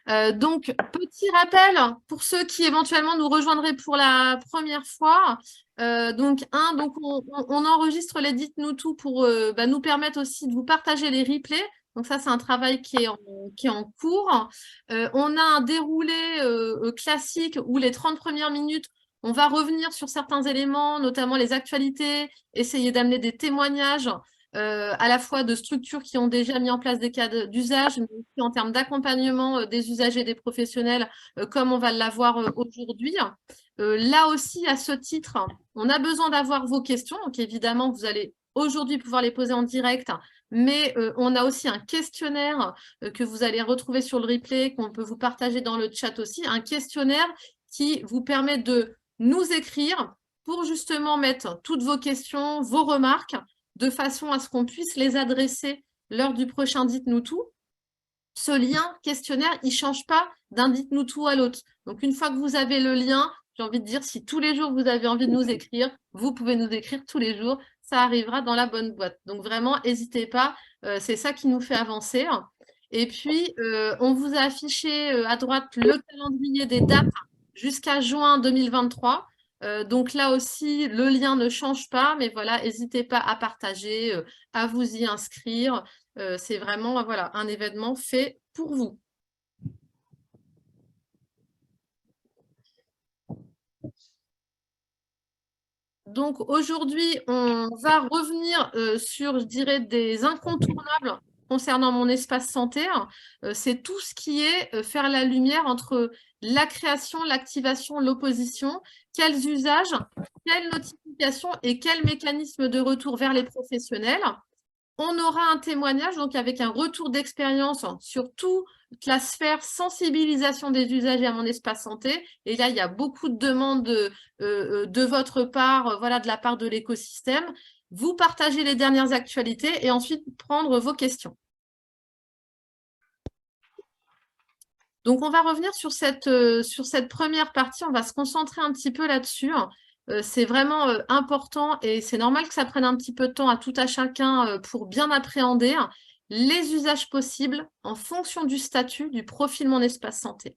Donc, petit rappel pour ceux qui éventuellement nous rejoindraient pour la première fois. Donc, on enregistre les Dites-nous tout pour nous permettre aussi de vous partager les replays. Donc, ça, c'est un travail qui est en cours. On a un déroulé classique où les 30 premières minutes, on va revenir sur certains éléments, notamment les actualités, essayer d'amener des témoignages à la fois de structures qui ont déjà mis en place des cas d'usage, mais aussi en termes d'accompagnement des usagers, des professionnels, comme on va l'avoir aujourd'hui. Là aussi, à ce titre, on a besoin d'avoir vos questions. Donc, évidemment, vous allez aujourd'hui pouvoir les poser en direct, mais on a aussi un questionnaire que vous allez retrouver sur le replay, qu'on peut vous partager dans le chat aussi, un questionnaire qui vous permet de nous écrire pour justement mettre toutes vos questions, vos remarques, de façon à ce qu'on puisse les adresser lors du prochain Dites-nous tout. Ce lien questionnaire, il ne change pas d'un Dites-nous tout à l'autre. Donc, une fois que vous avez le lien, j'ai envie de dire, si tous les jours vous avez envie de nous écrire, vous pouvez nous écrire tous les jours, ça arrivera dans la bonne boîte. Donc, vraiment, n'hésitez pas, c'est ça qui nous fait avancer. Et puis, on vous a affiché à droite le calendrier des dates jusqu'à juin 2023. Donc là aussi, le lien ne change pas, mais voilà, n'hésitez pas à partager, à vous y inscrire. C'est vraiment voilà, un événement fait pour vous. Donc aujourd'hui, on va revenir sur, je dirais, des incontournables concernant mon espace santé. C'est tout ce qui est faire la lumière entre la création, l'activation, l'opposition, quels usages, quelles notifications et quels mécanismes de retour vers les professionnels. On aura un témoignage donc avec un retour d'expérience sur toute la sphère sensibilisation des usagers à mon espace santé. Et là, il y a beaucoup de demandes de votre part, voilà, de la part de l'écosystème. Vous partagez les dernières actualités et ensuite prendre vos questions. Donc, on va revenir sur cette première partie. On va se concentrer un petit peu là-dessus. C'est vraiment important et c'est normal que ça prenne un petit peu de temps à tout à chacun pour bien appréhender les usages possibles en fonction du statut, du profil Mon Espace Santé.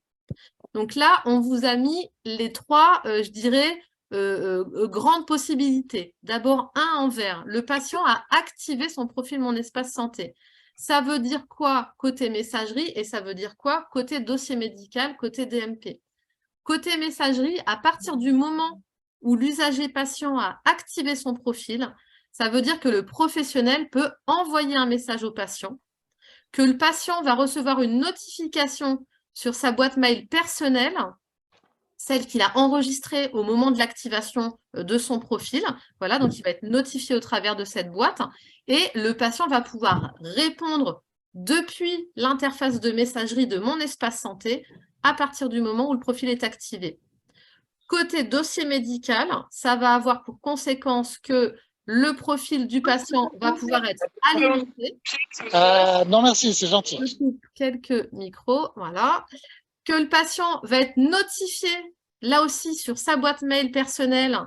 Donc là, on vous a mis les trois, je dirais, grandes possibilités. D'abord, un en vert. Le patient a activé son profil Mon Espace Santé. Ça veut dire quoi côté messagerie et ça veut dire quoi côté dossier médical, côté DMP. Côté messagerie, à partir du moment où l'usager patient a activé son profil, ça veut dire que le professionnel peut envoyer un message au patient, que le patient va recevoir une notification sur sa boîte mail personnelle, celle qu'il a enregistrée au moment de l'activation de son profil. Voilà, donc il va être notifié au travers de cette boîte et le patient va pouvoir répondre depuis l'interface de messagerie de Mon Espace Santé à partir du moment où le profil est activé. Côté dossier médical, ça va avoir pour conséquence que le profil du patient va pouvoir être alimenté. Non, merci, c'est gentil. Je coupe quelques micros, voilà. Que le patient va être notifié, là aussi, sur sa boîte mail personnelle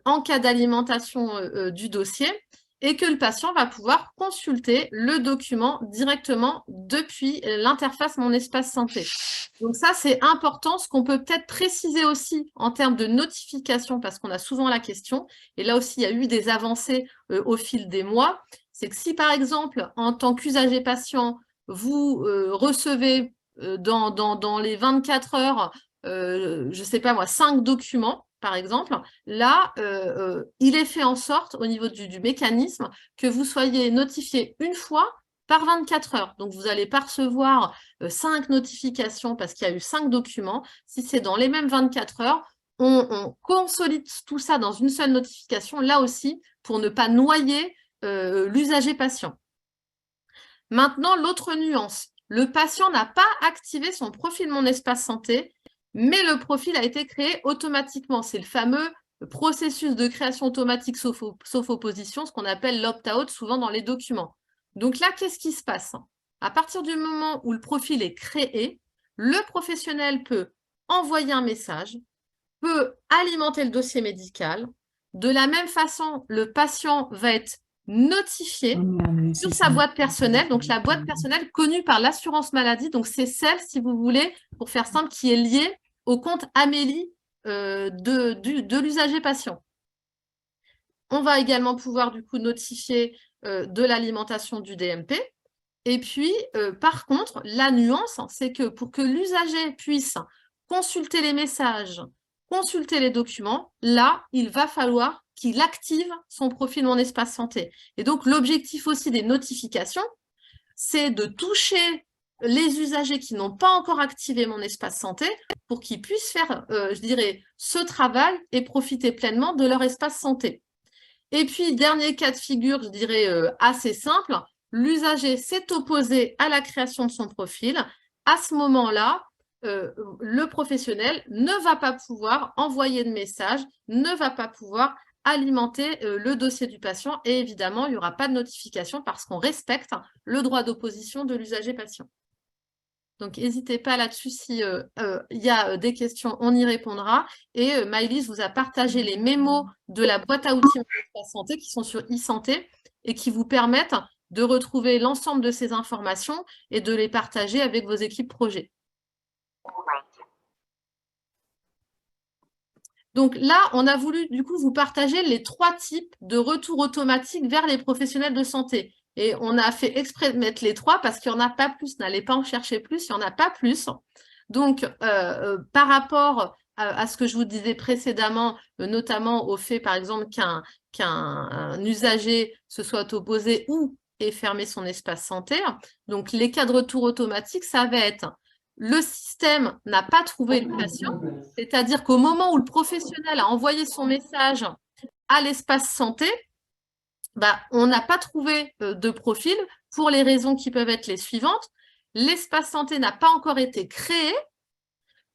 en cas d'alimentation du dossier et que le patient va pouvoir consulter le document directement depuis l'interface Mon Espace Santé. Donc ça, c'est important. Ce qu'on peut peut-être préciser aussi en termes de notification, parce qu'on a souvent la question, et là aussi, il y a eu des avancées au fil des mois, c'est que si, par exemple, en tant qu'usager patient, vous recevez dans les 24 heures, je ne sais pas moi, 5 documents, par exemple, là, il est fait en sorte, au niveau du mécanisme, que vous soyez notifié une fois par 24 heures. Donc, vous n'allez pas recevoir 5 notifications parce qu'il y a eu 5 documents. Si c'est dans les mêmes 24 heures, on consolide tout ça dans une seule notification, là aussi, pour ne pas noyer l'usager patient. Maintenant, l'autre nuance. Le patient n'a pas activé son profil Mon Espace Santé, mais le profil a été créé automatiquement. C'est le fameux processus de création automatique sauf opposition, ce qu'on appelle l'opt-out souvent dans les documents. Donc là, qu'est-ce qui se passe? À partir du moment où le profil est créé, le professionnel peut envoyer un message, peut alimenter le dossier médical. De la même façon, le patient va être notifier sur sa boîte personnelle, donc la boîte personnelle connue par l'assurance maladie. Donc, c'est celle, si vous voulez, pour faire simple, qui est liée au compte Amélie de l'usager patient. On va également pouvoir, du coup, notifier de l'alimentation du DMP. Et puis, par contre, la nuance, c'est que pour que l'usager puisse consulter les messages, consulter les documents, là, il va falloir qu'il active son profil Mon Espace Santé. Et donc, l'objectif aussi des notifications, c'est de toucher les usagers qui n'ont pas encore activé Mon Espace Santé pour qu'ils puissent faire, je dirais, ce travail et profiter pleinement de leur espace santé. Et puis, dernier cas de figure, je dirais assez simple, l'usager s'est opposé à la création de son profil. À ce moment-là, le professionnel ne va pas pouvoir envoyer de message, ne va pas pouvoir alimenter le dossier du patient et évidemment, il n'y aura pas de notification parce qu'on respecte le droit d'opposition de l'usager patient. Donc, n'hésitez pas là-dessus, s'il y a des questions, on y répondra. Et Maëlys vous a partagé les mémos de la boîte à outils Mon Espace Santé qui sont sur e-santé et qui vous permettent de retrouver l'ensemble de ces informations et de les partager avec vos équipes projet. Donc là, on a voulu du coup vous partager les 3 types de retour automatique vers les professionnels de santé. Et on a fait exprès de mettre les 3 parce qu'il n'y en a pas plus. N'allez pas en chercher plus, il n'y en a pas plus. Donc, par rapport à ce que je vous disais précédemment, notamment au fait, par exemple, qu'un usager se soit opposé ou ait fermé son espace santé, donc les cas de retour automatique, ça va être le système n'a pas trouvé le patient, c'est-à-dire qu'au moment où le professionnel a envoyé son message à l'espace santé, on n'a pas trouvé de profil pour les raisons qui peuvent être les suivantes. L'espace santé n'a pas encore été créé,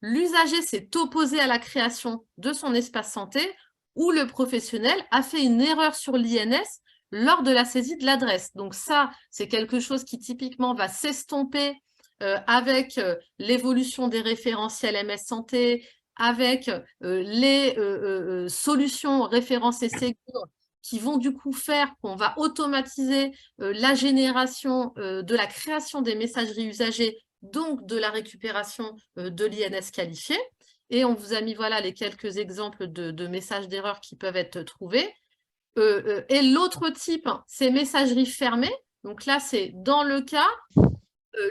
l'usager s'est opposé à la création de son espace santé ou le professionnel a fait une erreur sur l'INS lors de la saisie de l'adresse. Donc ça, c'est quelque chose qui typiquement va s'estomper avec l'évolution des référentiels MS Santé, avec les solutions référencées Ségur qui vont du coup faire qu'on va automatiser la génération de la création des messageries usagées, donc de la récupération de l'INS qualifié. Et on vous a mis voilà, les quelques exemples de messages d'erreur qui peuvent être trouvés. Et l'autre type, c'est messagerie fermée. Donc là, c'est dans le cas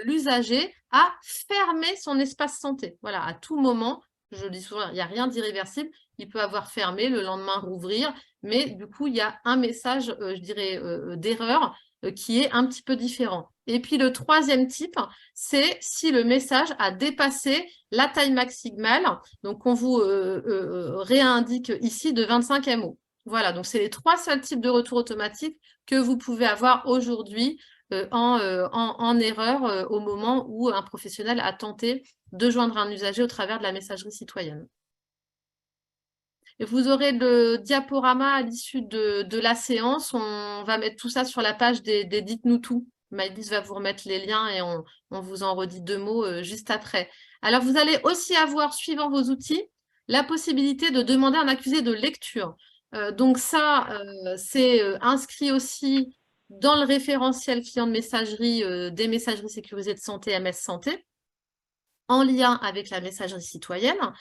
l'usager a fermé son espace santé. Voilà, à tout moment, je dis souvent, il n'y a rien d'irréversible. Il peut avoir fermé, le lendemain rouvrir, mais du coup, il y a un message, je dirais, d'erreur qui est un petit peu différent. Et puis, le troisième type, c'est si le message a dépassé la taille maximale. Donc, on vous réindique ici de 25 MO. Voilà, donc c'est les 3 seuls types de retour automatique que vous pouvez avoir aujourd'hui en erreur au moment où un professionnel a tenté de joindre un usager au travers de la messagerie citoyenne. Et vous aurez le diaporama à l'issue de la séance. On va mettre tout ça sur la page des Dites-nous tout. Maëlys va vous remettre les liens et on vous en redit 2 mots juste après. Alors, vous allez aussi avoir, suivant vos outils, la possibilité de demander un accusé de lecture. Donc ça, c'est inscrit aussi dans le référentiel client de messagerie des messageries sécurisées de santé, MS Santé, en lien avec la messagerie citoyenne.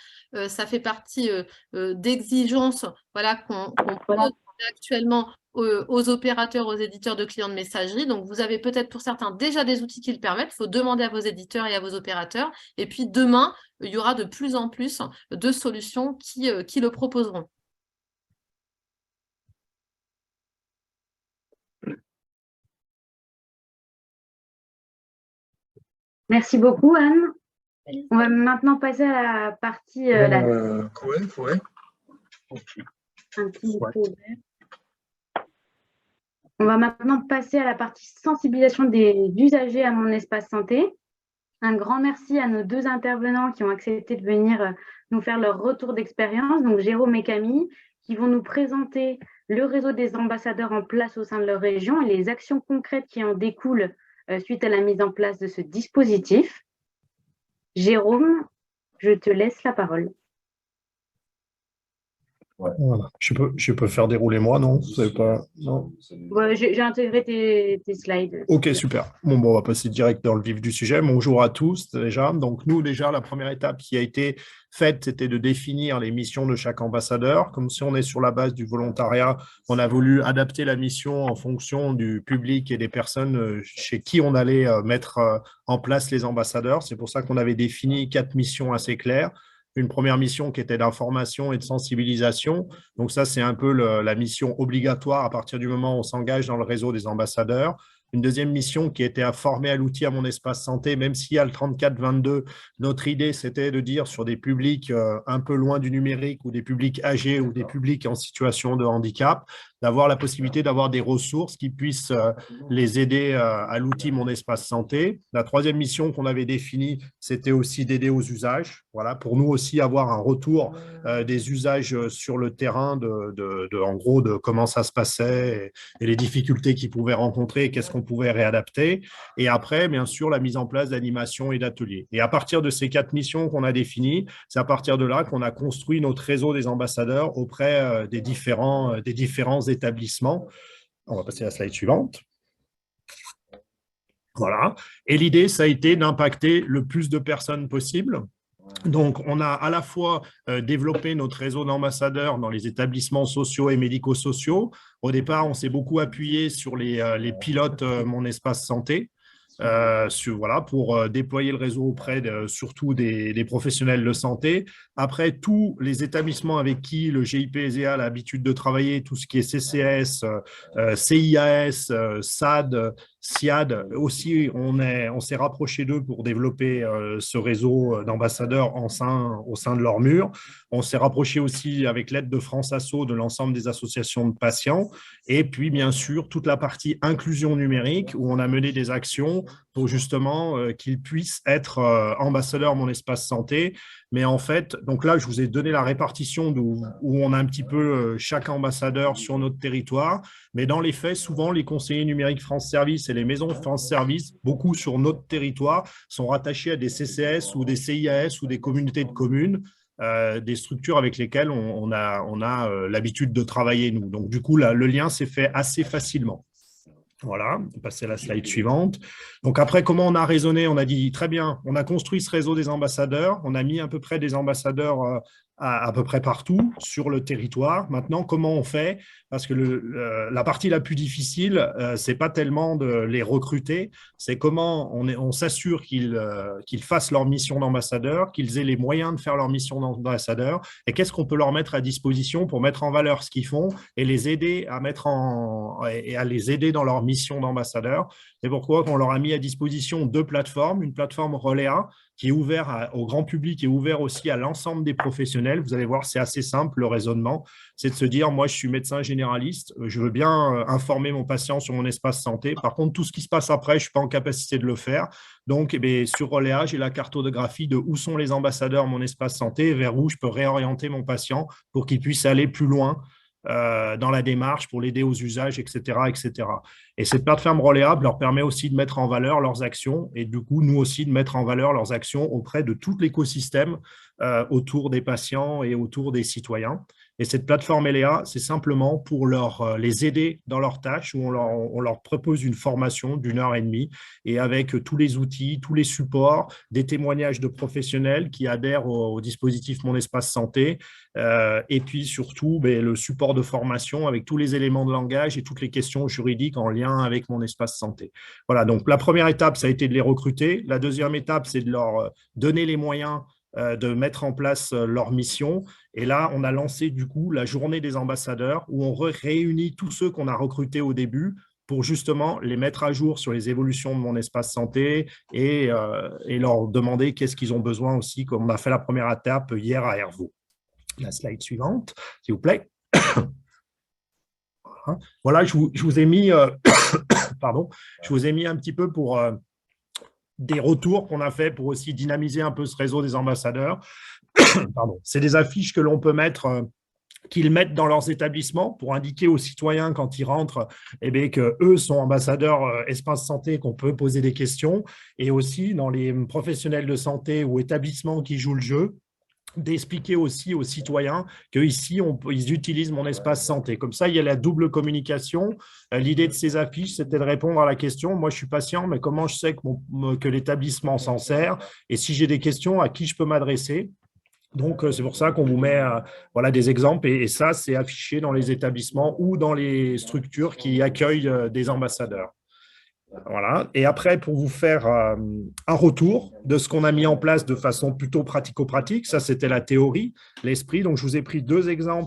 Ça fait partie d'exigences voilà, qu'on pose actuellement aux opérateurs, aux éditeurs de clients de messagerie. Donc, vous avez peut-être pour certains déjà des outils qui le permettent. Il faut demander à vos éditeurs et à vos opérateurs. Et puis, demain, il y aura de plus en plus de solutions qui le proposeront. Merci beaucoup, Anne. On va maintenant passer à la partie... ouais. On va maintenant passer à la partie sensibilisation des usagers à Mon Espace Santé. Un grand merci à nos 2 intervenants qui ont accepté de venir nous faire leur retour d'expérience, donc Jérôme et Camille, qui vont nous présenter le réseau des ambassadeurs en place au sein de leur région et les actions concrètes qui en découlent suite à la mise en place de ce dispositif. Jérôme, je te laisse la parole. Voilà. Je peux faire dérouler moi, non? Vous savez pas... Non. Ouais, j'ai intégré tes slides. Ok, super. Bon, on va passer direct dans le vif du sujet. Bonjour à tous déjà. Donc nous, déjà, la première étape qui a été faite, c'était de définir les missions de chaque ambassadeur. Comme si on est sur la base du volontariat, on a voulu adapter la mission en fonction du public et des personnes chez qui on allait mettre en place les ambassadeurs. C'est pour ça qu'on avait défini 4 missions assez claires. Une première mission qui était d'information et de sensibilisation. Donc ça, c'est un peu la mission obligatoire à partir du moment où on s'engage dans le réseau des ambassadeurs. Une deuxième mission qui était à former à l'outil à mon espace santé, même s'il y a le 34-22, notre idée, c'était de dire sur des publics un peu loin du numérique ou des publics âgés ou des publics en situation de handicap, d'avoir la possibilité d'avoir des ressources qui puissent les aider à l'outil Mon Espace Santé. La troisième mission qu'on avait définie, c'était aussi d'aider aux usages. Voilà, pour nous aussi avoir un retour des usages sur le terrain, en gros, de comment ça se passait et les difficultés qu'ils pouvaient rencontrer et qu'est-ce qu'on pouvait réadapter. Et après, bien sûr, la mise en place d'animations et d'ateliers. Et à partir de ces 4 missions qu'on a définies, c'est à partir de là qu'on a construit notre réseau des ambassadeurs auprès des différents établissements. On va passer à la slide suivante. Voilà. Et l'idée, ça a été d'impacter le plus de personnes possible. Donc, on a à la fois développé notre réseau d'ambassadeurs dans les établissements sociaux et médico-sociaux. Au départ, on s'est beaucoup appuyé sur les pilotes Mon Espace Santé. Voilà, pour déployer le réseau auprès surtout des professionnels de santé. Après, tous les établissements avec qui le GIP-ESEA a l'habitude de travailler, tout ce qui est CCAS, CIAS, SAD, SIAD, aussi, on s'est rapproché d'eux pour développer ce réseau d'ambassadeurs au sein de leurs murs. On s'est rapproché aussi avec l'aide de France Asso de l'ensemble des associations de patients. Et puis, bien sûr, toute la partie inclusion numérique où on a mené des actions pour justement qu'ils puissent être ambassadeurs Mon Espace Santé. Mais en fait, donc là, je vous ai donné la répartition où on a un petit peu chaque ambassadeur sur notre territoire. Mais dans les faits, souvent, les conseillers numériques France Service et les maisons France Service, beaucoup sur notre territoire, sont rattachés à des CCS ou des CIAS ou des communautés de communes. Des structures avec lesquelles on a l'habitude de travailler, nous. Donc, du coup, le lien s'est fait assez facilement. Voilà, on va passer à la slide suivante. Donc, après, comment on a raisonné? On a dit, très bien, on a construit ce réseau des ambassadeurs, on a mis à peu près des ambassadeurs à peu près partout sur le territoire. Maintenant, comment on fait? Parce que la partie la plus difficile, c'est pas tellement de les recruter, c'est comment on s'assure qu'ils fassent leur mission d'ambassadeur, qu'ils aient les moyens de faire leur mission d'ambassadeur, et qu'est-ce qu'on peut leur mettre à disposition pour mettre en valeur ce qu'ils font et les aider à les aider dans leur mission d'ambassadeur. C'est pourquoi on leur a mis à disposition 2 plateformes, une plateforme Relea qui est ouverte au grand public et ouvert aussi à l'ensemble des professionnels. Vous allez voir, c'est assez simple le raisonnement, c'est de se dire, moi je suis médecin généraliste, je veux bien informer mon patient sur mon espace santé. Par contre, tout ce qui se passe après, je ne suis pas en capacité de le faire. Donc, sur Relea, j'ai la cartographie de où sont les ambassadeurs Mon Espace Santé, vers où je peux réorienter mon patient pour qu'il puisse aller plus loin dans la démarche pour l'aider aux usages, etc., etc. Et cette plateforme Relea leur permet aussi de mettre en valeur leurs actions et du coup, nous aussi, de mettre en valeur leurs actions auprès de tout l'écosystème autour des patients et autour des citoyens. Et cette plateforme LEA, c'est simplement pour les aider dans leurs tâches où on leur propose une formation d'1h30 et avec tous les outils, tous les supports, des témoignages de professionnels qui adhèrent au dispositif Mon Espace Santé et puis surtout le support de formation avec tous les éléments de langage et toutes les questions juridiques en lien avec Mon Espace Santé. Voilà, donc la première étape, ça a été de les recruter. La deuxième étape, c'est de leur donner les moyens de mettre en place leur mission. Et là, on a lancé du coup la journée des ambassadeurs où on réunit tous ceux qu'on a recrutés au début pour justement les mettre à jour sur les évolutions de Mon Espace Santé et leur demander qu'est-ce qu'ils ont besoin aussi, comme on a fait la première étape hier à Hervaux. La slide suivante, s'il vous plaît. Voilà, je vous ai mis, pardon, je vous ai mis un petit peu pour des retours qu'on a fait pour aussi dynamiser un peu ce réseau des ambassadeurs. Pardon. C'est des affiches que l'on peut mettre, qu'ils mettent dans leurs établissements pour indiquer aux citoyens quand ils rentrent qu'eux sont ambassadeurs espace santé, qu'on peut poser des questions, et aussi dans les professionnels de santé ou établissements qui jouent le jeu, d'expliquer aussi aux citoyens qu'ici, ils utilisent mon espace santé. Comme ça, il y a la double communication. L'idée de ces affiches, c'était de répondre à la question, moi je suis patient, mais comment je sais que l'établissement s'en sert? Et si j'ai des questions, à qui je peux m'adresser? Donc, c'est pour ça qu'on vous met voilà, des exemples et ça, c'est affiché dans les établissements ou dans les structures qui accueillent des ambassadeurs. Voilà. Et après, pour vous faire un retour de ce qu'on a mis en place de façon plutôt pratico-pratique, ça c'était la théorie, l'esprit. Donc, je vous ai pris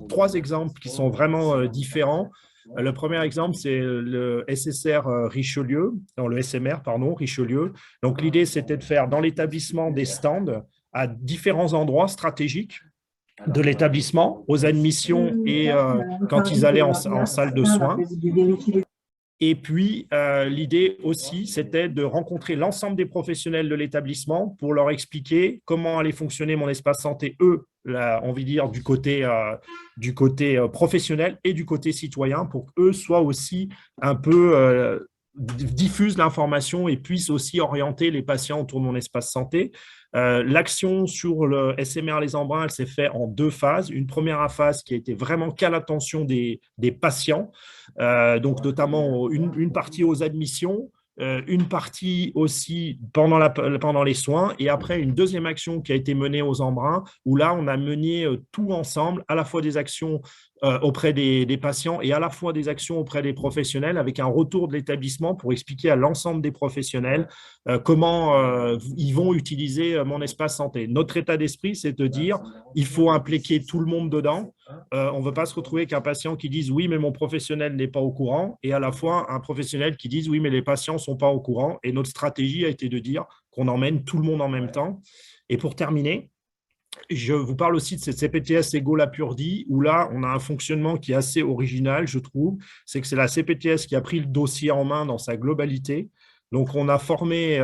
trois exemples qui sont vraiment différents. Le premier exemple, c'est le SSR Richelieu, non, le SMR, pardon, Richelieu. Donc, l'idée, c'était de faire dans l'établissement des stands à différents endroits stratégiques de l'établissement, aux admissions et quand ils allaient en salle de soins. Et puis, l'idée aussi, c'était de rencontrer l'ensemble des professionnels de l'établissement pour leur expliquer comment allait fonctionner mon espace santé, eux, là, on veut dire du côté professionnel et du côté citoyen, pour qu'eux soient aussi un peu diffusent l'information et puissent aussi orienter les patients autour de mon espace santé. L'action sur le SMR Les Embruns, elle s'est faite en 2 phases. Une première phase qui a été vraiment qu'à l'attention des patients, donc notamment une partie aux admissions, une partie aussi pendant les soins, et après une deuxième action qui a été menée aux Embruns, où là, on a mené tout ensemble, à la fois des actions auprès des patients et à la fois des actions auprès des professionnels, avec un retour de l'établissement pour expliquer à l'ensemble des professionnels comment ils vont utiliser mon espace santé. Notre état d'esprit, c'est de dire il faut impliquer tout le monde dedans. On ne veut pas se retrouver avec un patient qui dise oui, mais mon professionnel n'est pas au courant, et à la fois un professionnel qui dise oui, mais les patients ne sont pas au courant. Et notre stratégie a été de dire qu'on emmène tout le monde en même temps. Et pour terminer, je vous parle aussi de cette CPTS Ego Lapurdie, où là, on a un fonctionnement qui est assez original, je trouve. C'est que c'est la CPTS qui a pris le dossier en main dans sa globalité. Donc, on a formé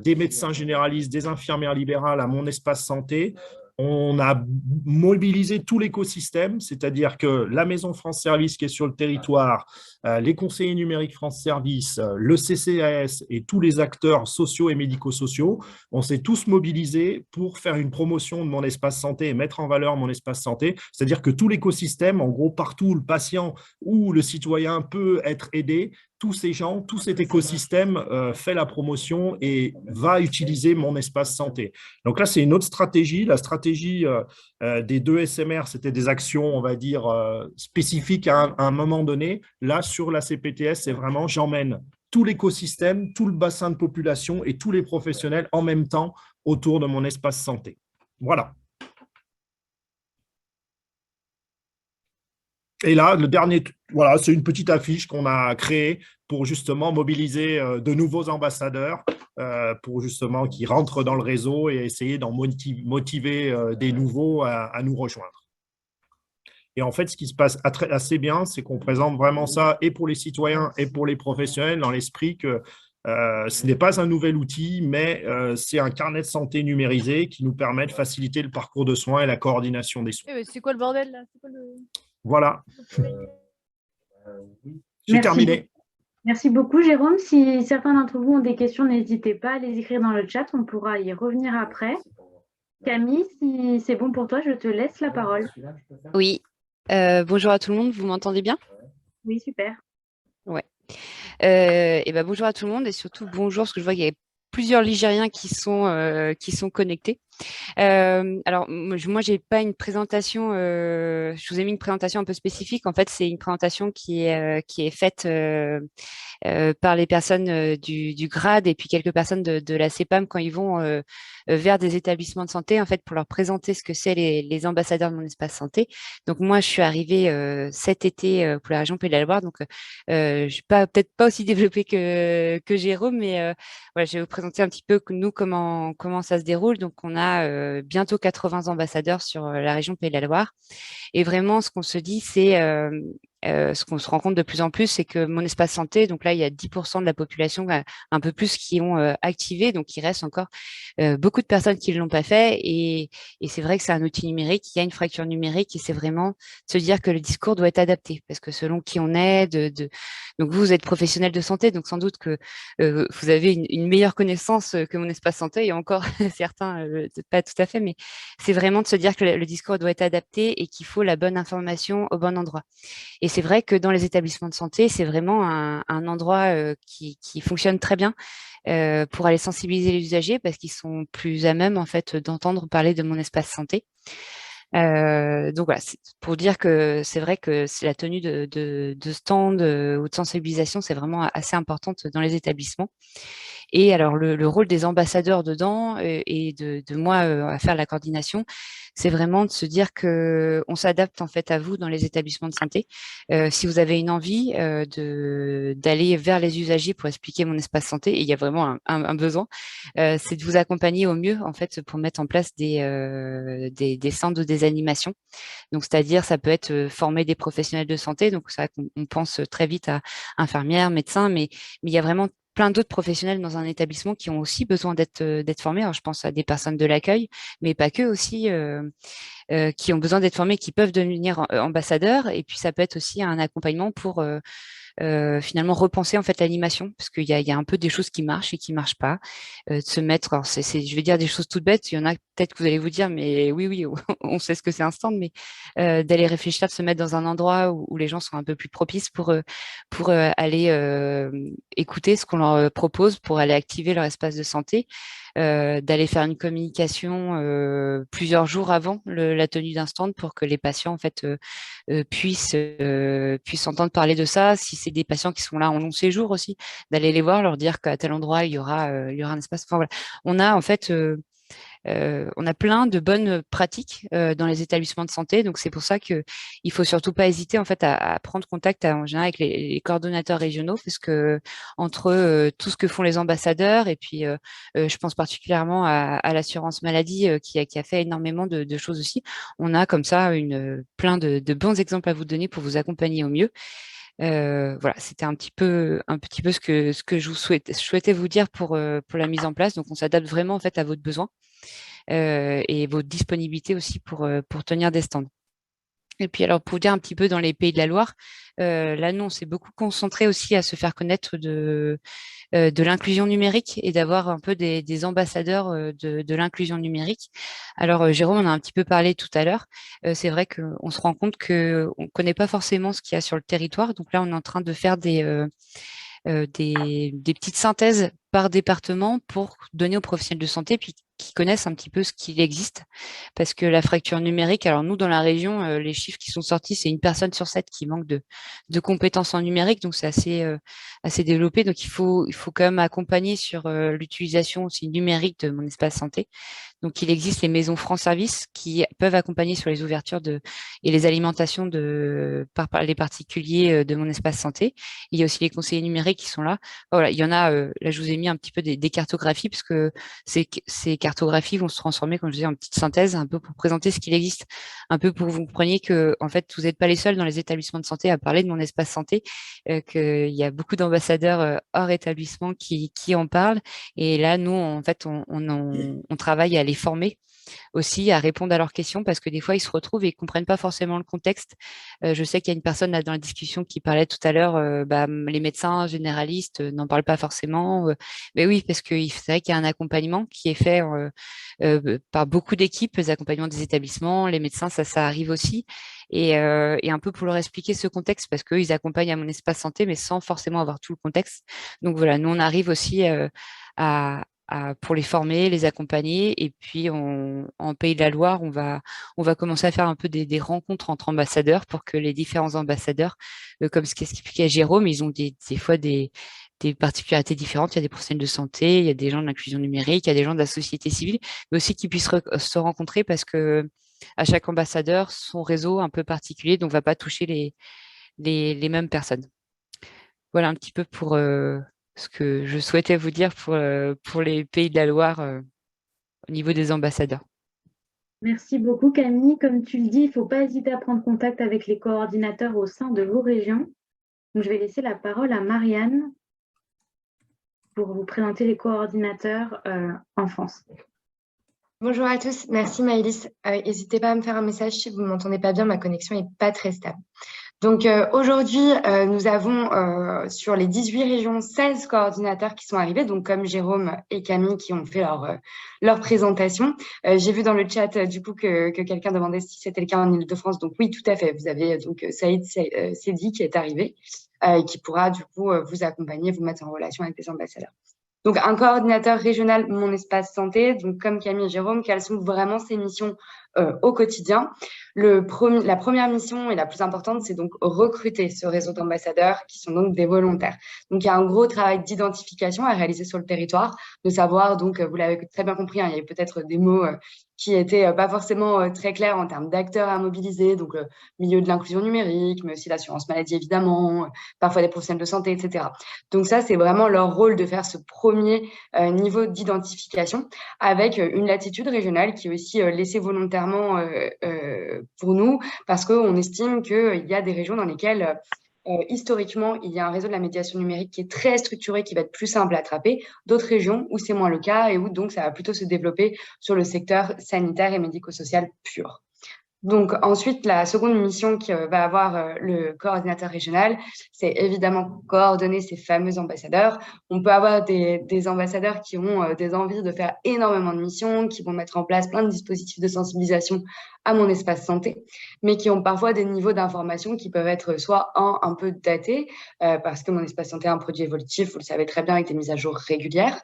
des médecins généralistes, des infirmières libérales à mon espace santé. On a mobilisé tout l'écosystème, c'est-à-dire que la Maison France Service qui est sur le territoire, les conseillers numériques France Service, le CCAS et tous les acteurs sociaux et médico-sociaux, on s'est tous mobilisés pour faire une promotion de mon espace santé et mettre en valeur mon espace santé. C'est-à-dire que tout l'écosystème, en gros, partout où le patient ou le citoyen peut être aidé, tous ces gens, tout cet écosystème fait la promotion et va utiliser mon espace santé. Donc là, c'est une autre stratégie. La stratégie des 2 SMR, c'était des actions, on va dire, spécifiques à un moment donné. Là, sur la CPTS, c'est vraiment, j'emmène tout l'écosystème, tout le bassin de population et tous les professionnels en même temps autour de mon espace santé. Voilà. Et là, le dernier, voilà, c'est une petite affiche qu'on a créée pour justement mobiliser de nouveaux ambassadeurs pour justement qu'ils rentrent dans le réseau et essayer d'en motiver des nouveaux à nous rejoindre. Et en fait, ce qui se passe assez bien, c'est qu'on présente vraiment ça et pour les citoyens et pour les professionnels dans l'esprit que ce n'est pas un nouvel outil, mais c'est un carnet de santé numérisé qui nous permet de faciliter le parcours de soins et la coordination des soins. C'est quoi le bordel là? Voilà. J'ai terminé. Merci beaucoup, Jérôme. Si certains d'entre vous ont des questions, n'hésitez pas à les écrire dans le chat. On pourra y revenir après. Camille, si c'est bon pour toi, je te laisse la parole. Oui. Bonjour à tout le monde. Vous m'entendez bien? Oui, super. Ouais. Bonjour à tout le monde et surtout bonjour, parce que je vois qu'il y a plusieurs Ligériens qui sont connectés. Alors, moi, j'ai pas une présentation. Je vous ai mis une présentation un peu spécifique. En fait, c'est une présentation qui est faite par les personnes du GRAD et puis quelques personnes de la CEPAM quand ils vont vers des établissements de santé, en fait, pour leur présenter ce que c'est les ambassadeurs de mon espace santé. Donc, moi, je suis arrivée cet été pour la région Pays de la Loire. Donc, je suis peut-être pas aussi développée que Jérôme, mais voilà, je vais vous présenter un petit peu nous comment ça se déroule. Donc, on a bientôt 80 ambassadeurs sur la région Pays de la Loire. Et vraiment, ce qu'on se dit, c'est ce qu'on se rend compte de plus en plus, c'est que mon espace santé, donc là, il y a 10% de la population, un peu plus, qui ont activé. Donc, il reste encore beaucoup de personnes qui ne l'ont pas fait. Et c'est vrai que c'est un outil numérique, il y a une fracture numérique et c'est vraiment se dire que le discours doit être adapté parce que selon qui on est, donc vous êtes professionnel de santé, donc sans doute que vous avez une meilleure connaissance que mon espace santé et encore certains, pas tout à fait, mais c'est vraiment de se dire que le discours doit être adapté et qu'il faut la bonne information au bon endroit. Et c'est vrai que dans les établissements de santé, c'est vraiment un endroit qui fonctionne très bien pour aller sensibiliser les usagers parce qu'ils sont plus à même en fait d'entendre parler de mon espace santé. Donc voilà, c'est pour dire que c'est vrai que la tenue de stand ou de sensibilisation, c'est vraiment assez importante dans les établissements. Et alors, le rôle des ambassadeurs dedans et de moi à faire la coordination, c'est vraiment de se dire que on s'adapte en fait à vous dans les établissements de santé. Si vous avez une envie d'aller vers les usagers pour expliquer mon espace santé, et il y a vraiment un besoin, c'est de vous accompagner au mieux en fait pour mettre en place des centres ou des animations. Donc, c'est-à-dire, ça peut être former des professionnels de santé. Donc, c'est vrai qu'on pense très vite à infirmières, médecins, mais il y a vraiment plein d'autres professionnels dans un établissement qui ont aussi besoin d'être formés. Alors, je pense à des personnes de l'accueil, mais pas que aussi, qui ont besoin d'être formés, qui peuvent devenir ambassadeurs. Et puis, ça peut être aussi un accompagnement pour finalement repenser en fait l'animation parce qu'il y a un peu des choses qui marchent et qui marchent pas. De se mettre, alors je vais dire des choses toutes bêtes. Il y en a peut-être que vous allez vous dire, mais oui, on sait ce que c'est un stand, mais d'aller réfléchir, de se mettre dans un endroit où les gens sont un peu plus propices pour aller écouter ce qu'on leur propose, pour aller activer leur espace de santé. D'aller faire une communication plusieurs jours avant la tenue d'un stand pour que les patients en fait puissent entendre parler de ça. Si c'est des patients qui sont là en long séjour aussi, d'aller les voir, leur dire qu'à tel endroit il y aura un espace. Enfin voilà, on a en fait on a plein de bonnes pratiques dans les établissements de santé, donc c'est pour ça que il faut surtout pas hésiter en fait à prendre contact en général avec les coordonnateurs régionaux, parce que entre tout ce que font les ambassadeurs et puis je pense particulièrement à l'assurance maladie qui a fait énormément de choses aussi. On a comme ça plein de bons exemples à vous donner pour vous accompagner au mieux. Voilà, c'était un petit peu ce que je souhaitais vous dire pour la mise en place. Donc, on s'adapte vraiment en fait à votre besoin et votre disponibilité aussi pour tenir des stands. Et puis alors pour vous dire un petit peu dans les Pays de la Loire, là nous on s'est beaucoup concentré aussi à se faire connaître de l'inclusion numérique et d'avoir un peu des ambassadeurs de l'inclusion numérique. Alors Jérôme en a un petit peu parlé tout à l'heure. C'est vrai qu'on se rend compte qu'on ne connaît pas forcément ce qu'il y a sur le territoire. Donc là on est en train de faire des petites synthèses par département pour donner aux professionnels de santé, puis qui connaissent un petit peu ce qu'il existe. Parce que la fracture numérique, alors nous, dans la région, les chiffres qui sont sortis, c'est 1 personne sur 7 qui manque de compétences en numérique, donc c'est assez développé. Donc il faut quand même accompagner sur l'utilisation aussi numérique de mon espace santé. Donc, il existe les maisons France Service qui peuvent accompagner sur les ouvertures et les alimentations par les particuliers de mon espace santé. Il y a aussi les conseillers numériques qui sont là. Voilà, il y en a, là, je vous ai mis un petit peu des cartographies parce que ces cartographies vont se transformer, comme je disais, en petite synthèse, un peu pour présenter ce qu'il existe, un peu pour que vous compreniez que, en fait, vous n'êtes pas les seuls dans les établissements de santé à parler de mon espace santé, qu'il y a beaucoup d'ambassadeurs hors établissement qui en parlent. Et là, nous, en fait, on travaille à les former aussi, à répondre à leurs questions, parce que des fois, ils se retrouvent et ils comprennent pas forcément le contexte. Je sais qu'il y a une personne là dans la discussion qui parlait tout à l'heure, les médecins généralistes n'en parlent pas forcément. Mais oui, parce que c'est vrai qu'il y a un accompagnement qui est fait par beaucoup d'équipes, les accompagnements des établissements, les médecins, ça arrive aussi. Et un peu pour leur expliquer ce contexte, parce qu'eux, ils accompagnent à mon espace santé, mais sans forcément avoir tout le contexte. Donc voilà, nous, on arrive aussi pour les former, les accompagner. Et puis, en Pays de la Loire, on va commencer à faire un peu des rencontres entre ambassadeurs pour que les différents ambassadeurs, comme ce qu'expliquait Jérôme, ils ont des fois des particularités différentes. Il y a des professionnels de santé, il y a des gens de l'inclusion numérique, il y a des gens de la société civile, mais aussi qu'ils puissent se rencontrer parce que à chaque ambassadeur, son réseau un peu particulier, donc va pas toucher les mêmes personnes. Voilà un petit peu pour ce que je souhaitais vous dire pour les Pays de la Loire au niveau des ambassadeurs. Merci beaucoup Camille. Comme tu le dis, il ne faut pas hésiter à prendre contact avec les coordinateurs au sein de vos régions. Donc, je vais laisser la parole à Marianne pour vous présenter les coordinateurs en France. Bonjour à tous, merci Maëlys. N'hésitez pas à me faire un message si vous ne m'entendez pas bien, ma connexion n'est pas très stable. Donc aujourd'hui, nous avons sur les 18 régions 16 coordinateurs qui sont arrivés, donc comme Jérôme et Camille qui ont fait leur présentation. J'ai vu dans le chat du coup que quelqu'un demandait si c'était le cas en Ile-de-France. Donc oui, tout à fait. Vous avez donc Saïd Sedi qui est arrivé et qui pourra du coup vous accompagner, vous mettre en relation avec des ambassadeurs. Donc, un coordinateur régional, mon espace santé, donc comme Camille et Jérôme, quelles sont vraiment ces missions au quotidien? La première mission et la plus importante, c'est donc recruter ce réseau d'ambassadeurs qui sont donc des volontaires. Donc, il y a un gros travail d'identification à réaliser sur le territoire, de savoir, donc, vous l'avez très bien compris, hein, il y avait peut-être des mots qui étaient pas forcément très clairs en termes d'acteurs à mobiliser, donc le milieu de l'inclusion numérique, mais aussi l'assurance maladie, évidemment, parfois des professionnels de santé, etc. Donc ça, c'est vraiment leur rôle de faire ce premier niveau d'identification avec une latitude régionale qui est aussi laissée volontairement pour nous parce qu'on estime qu'il y a des régions dans lesquelles historiquement, il y a un réseau de la médiation numérique qui est très structuré, qui va être plus simple à attraper. D'autres régions où c'est moins le cas et où donc ça va plutôt se développer sur le secteur sanitaire et médico-social pur. Donc ensuite, la seconde mission que va avoir le coordinateur régional, c'est évidemment coordonner ces fameux ambassadeurs. On peut avoir des ambassadeurs qui ont des envies de faire énormément de missions, qui vont mettre en place plein de dispositifs de sensibilisation à mon espace santé, mais qui ont parfois des niveaux d'information qui peuvent être soit un peu datés, parce que mon espace santé est un produit évolutif, vous le savez très bien, avec des mises à jour régulières.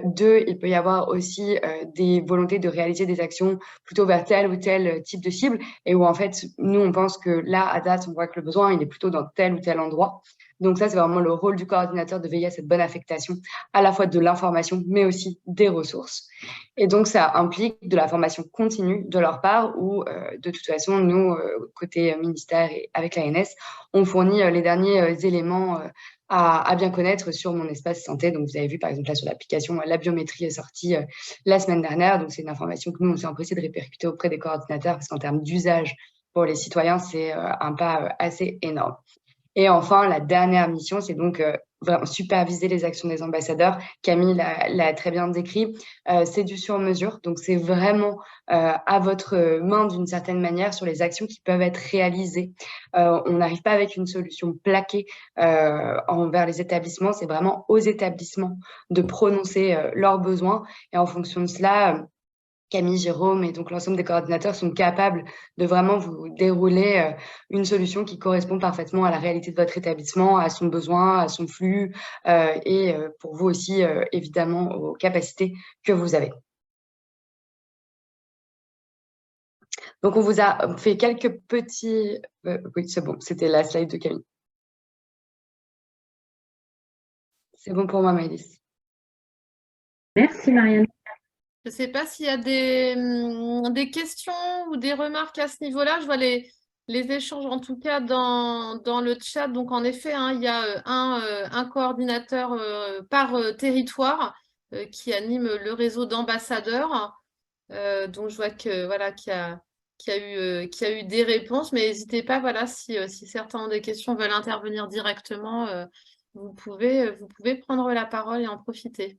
Deux, il peut y avoir aussi des volontés de réaliser des actions plutôt vers tel ou tel type de cible, et où en fait, nous, on pense que là, à date, on voit que le besoin, il est plutôt dans tel ou tel endroit. Donc ça, c'est vraiment le rôle du coordinateur de veiller à cette bonne affectation, à la fois de l'information, mais aussi des ressources. Et donc, ça implique de la formation continue de leur part, où de toute façon, nous, côté ministère et avec l'ANS, on fournit les derniers éléments à bien connaître sur mon espace santé. Donc, vous avez vu, par exemple, là, sur l'application, la biométrie est sortie la semaine dernière. Donc, c'est une information que nous, on s'est empressé de répercuter auprès des coordinateurs parce qu'en termes d'usage pour les citoyens, c'est un pas assez énorme. Et enfin, la dernière mission, c'est donc vraiment superviser les actions des ambassadeurs. Camille l'a très bien décrit. C'est du sur-mesure. Donc, c'est vraiment à votre main d'une certaine manière sur les actions qui peuvent être réalisées. On n'arrive pas avec une solution plaquée envers les établissements. C'est vraiment aux établissements de prononcer leurs besoins. Et en fonction de cela, Camille, Jérôme et donc l'ensemble des coordinateurs sont capables de vraiment vous dérouler une solution qui correspond parfaitement à la réalité de votre établissement, à son besoin, à son flux et pour vous aussi, évidemment, aux capacités que vous avez. Donc, on vous a fait quelques petits... oui, c'est bon, c'était la slide de Camille. C'est bon pour moi, Maëlys. Merci Marianne. Je ne sais pas s'il y a des questions ou des remarques à ce niveau-là. Je vois les échanges, en tout cas, dans le chat. Donc, en effet, hein, il y a un coordinateur par territoire qui anime le réseau d'ambassadeurs. Donc, je vois que, voilà, qu'il y a eu des réponses. Mais n'hésitez pas, voilà, si certains ont des questions, veulent intervenir directement, vous pouvez prendre la parole et en profiter.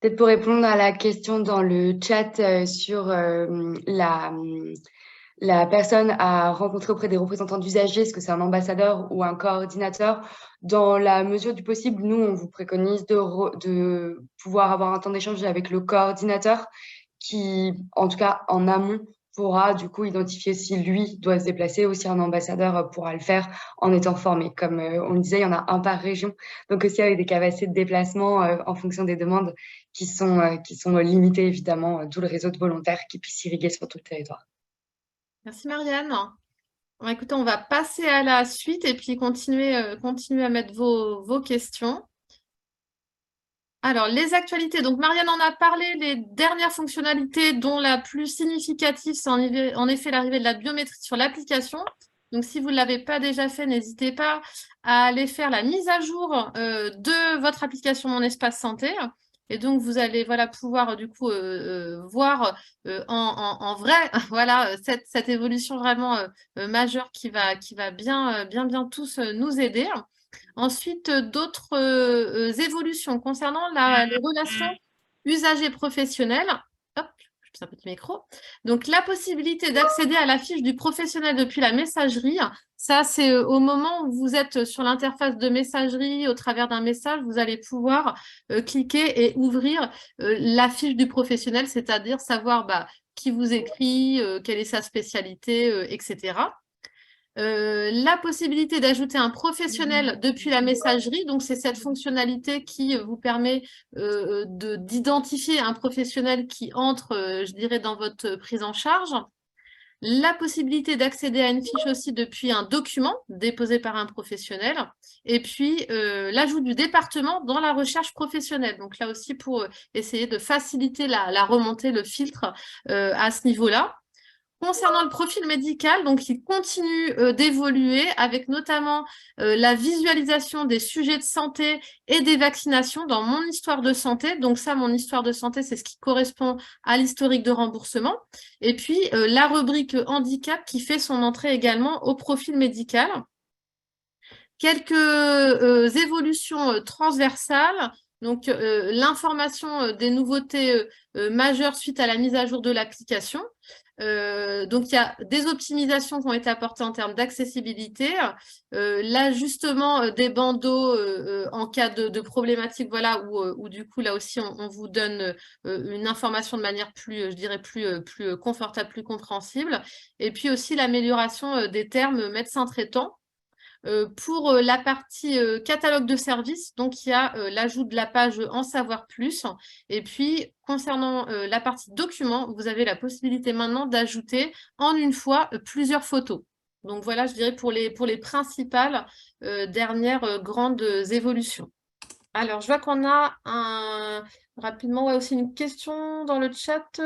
Peut-être pour répondre à la question dans le chat sur la personne à rencontrer auprès des représentants d'usagers, est-ce que c'est un ambassadeur ou un coordinateur? Dans la mesure du possible, nous, on vous préconise de pouvoir avoir un temps d'échange avec le coordinateur qui, en tout cas en amont, pourra du coup identifier si lui doit se déplacer ou si un ambassadeur pourra le faire en étant formé. Comme on le disait, il y en a un par région, donc aussi avec des capacités de déplacement en fonction des demandes qui sont limitées évidemment, d'où le réseau de volontaires qui puisse irriguer sur tout le territoire. Merci Marianne. Bon, écoutez, on va passer à la suite et puis continuer à mettre vos questions. Alors, les actualités. Donc, Marianne en a parlé, les dernières fonctionnalités dont la plus significative, c'est en effet l'arrivée de la biométrie sur l'application. Donc, si vous ne l'avez pas déjà fait, n'hésitez pas à aller faire la mise à jour de votre application Mon Espace Santé. Et donc, vous allez pouvoir du coup voir en vrai voilà, cette évolution vraiment majeure qui va bien tous nous aider. Ensuite, d'autres évolutions concernant les relations usagers-professionnels. Hop, je passe un petit micro. Donc, la possibilité d'accéder à la fiche du professionnel depuis la messagerie. Ça, c'est au moment où vous êtes sur l'interface de messagerie, au travers d'un message, vous allez pouvoir cliquer et ouvrir la fiche du professionnel, c'est-à-dire savoir qui vous écrit, quelle est sa spécialité, etc. La possibilité d'ajouter un professionnel depuis la messagerie, donc c'est cette fonctionnalité qui vous permet d'identifier un professionnel qui entre, je dirais, dans votre prise en charge. La possibilité d'accéder à une fiche aussi depuis un document déposé par un professionnel. Et puis, l'ajout du département dans la recherche professionnelle. Donc là aussi, pour essayer de faciliter la remontée, le filtre à ce niveau-là. Concernant le profil médical, donc il continue d'évoluer avec notamment la visualisation des sujets de santé et des vaccinations dans mon histoire de santé. Donc ça, mon histoire de santé, c'est ce qui correspond à l'historique de remboursement. Et puis la rubrique handicap qui fait son entrée également au profil médical. Quelques évolutions transversales. Donc, l'information des nouveautés majeures suite à la mise à jour de l'application. Donc, il y a des optimisations qui ont été apportées en termes d'accessibilité, l'ajustement des bandeaux en cas de problématique, voilà, où du coup, là aussi, on vous donne une information de manière plus, je dirais, plus confortable, plus compréhensible. Et puis aussi l'amélioration des termes médecin traitant. Pour la partie catalogue de services, donc il y a l'ajout de la page En savoir plus. Et puis, concernant la partie documents, vous avez la possibilité maintenant d'ajouter en une fois plusieurs photos. Donc voilà, je dirais pour les principales dernières grandes évolutions. Alors, je vois qu'on a rapidement aussi une question dans le chat.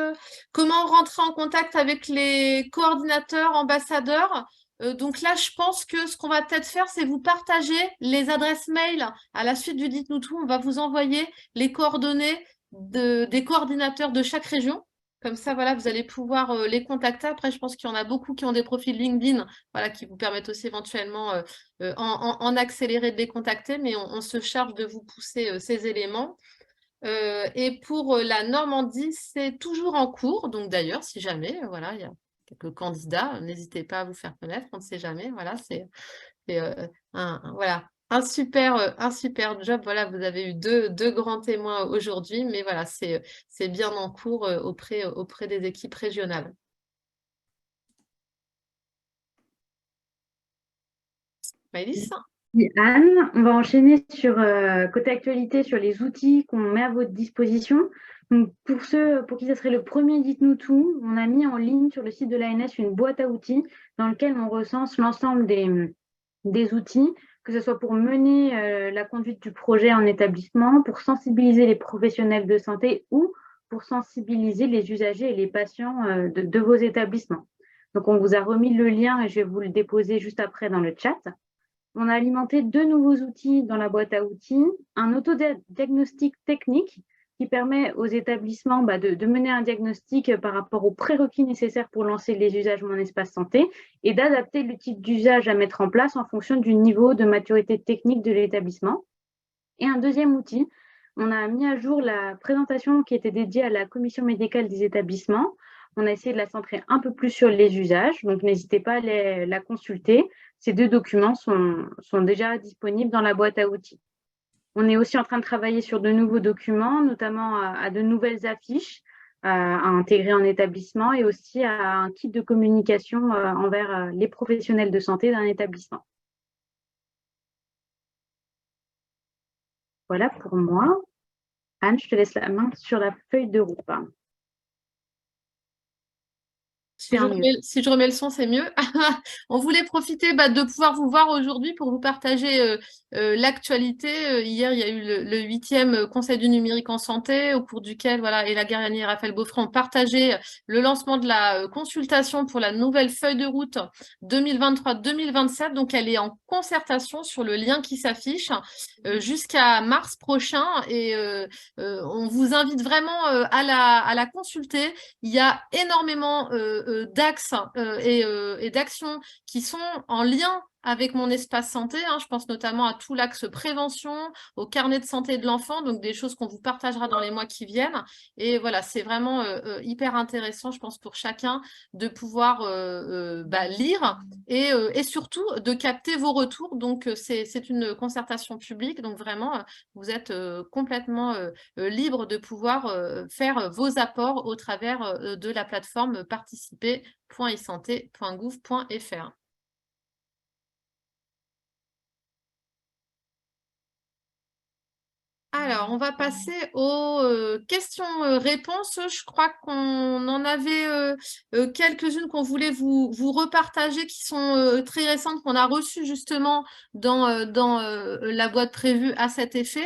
Comment rentrer en contact avec les coordinateurs, ambassadeurs? Donc là, je pense que ce qu'on va peut-être faire, c'est vous partager les adresses mail à la suite du Dites-nous tout. On va vous envoyer les coordonnées des coordinateurs de chaque région. Comme ça, voilà, vous allez pouvoir les contacter. Après, je pense qu'il y en a beaucoup qui ont des profils LinkedIn, voilà, qui vous permettent aussi éventuellement en accéléré de les contacter, mais on se charge de vous pousser ces éléments. Et pour la Normandie, c'est toujours en cours. Donc d'ailleurs, si jamais, voilà, il y a quelques candidats, n'hésitez pas à vous faire connaître, on ne sait jamais. Voilà, c'est voilà, un super job. Voilà, vous avez eu deux grands témoins aujourd'hui, mais voilà, c'est bien en cours auprès des équipes régionales. Maëlys ? Oui, Anne, on va enchaîner sur côté actualité sur les outils qu'on met à votre disposition. Donc, pour ceux pour qui ce serait le premier Dites-nous tout, on a mis en ligne sur le site de l'ANS une boîte à outils dans laquelle on recense l'ensemble des outils, que ce soit pour mener la conduite du projet en établissement, pour sensibiliser les professionnels de santé ou pour sensibiliser les usagers et les patients de vos établissements. Donc, on vous a remis le lien et je vais vous le déposer juste après dans le chat. On a alimenté 2 nouveaux outils dans la boîte à outils, un autodiagnostic technique qui permet aux établissements de mener un diagnostic par rapport aux prérequis nécessaires pour lancer les usages Mon Espace Santé et d'adapter le type d'usage à mettre en place en fonction du niveau de maturité technique de l'établissement. Et un deuxième outil, on a mis à jour la présentation qui était dédiée à la commission médicale des établissements. On a essayé de la centrer un peu plus sur les usages, donc n'hésitez pas à la consulter. Ces 2 documents sont déjà disponibles dans la boîte à outils. On est aussi en train de travailler sur de nouveaux documents, notamment à de nouvelles affiches à intégrer en établissement et aussi à un kit de communication envers les professionnels de santé d'un établissement. Voilà pour moi. Anne, je te laisse la main sur la feuille de route. Si je remets le son, c'est mieux. On voulait profiter de pouvoir vous voir aujourd'hui pour vous partager l'actualité. Hier, il y a eu le 8e Conseil du numérique en santé, au cours duquel Ella Guerriani et Raphaël Beaufray ont partagé le lancement de la consultation pour la nouvelle feuille de route 2023-2027. Donc, elle est en concertation sur le lien qui s'affiche jusqu'à mars prochain. Et on vous invite vraiment à la consulter. Il y a énormément d'axes et d'actions qui sont en lien avec mon espace santé. Je pense notamment à tout l'axe prévention, au carnet de santé de l'enfant, donc des choses qu'on vous partagera dans les mois qui viennent. Et voilà, c'est vraiment hyper intéressant, je pense, pour chacun de pouvoir lire et surtout de capter vos retours. Donc, c'est une concertation publique, donc vraiment, vous êtes complètement libre de pouvoir faire vos apports au travers de la plateforme participer.isanté.gouv.fr. Alors, on va passer aux questions-réponses. Je crois qu'on en avait quelques-unes qu'on voulait vous repartager, qui sont très récentes, qu'on a reçues justement dans la boîte prévue à cet effet.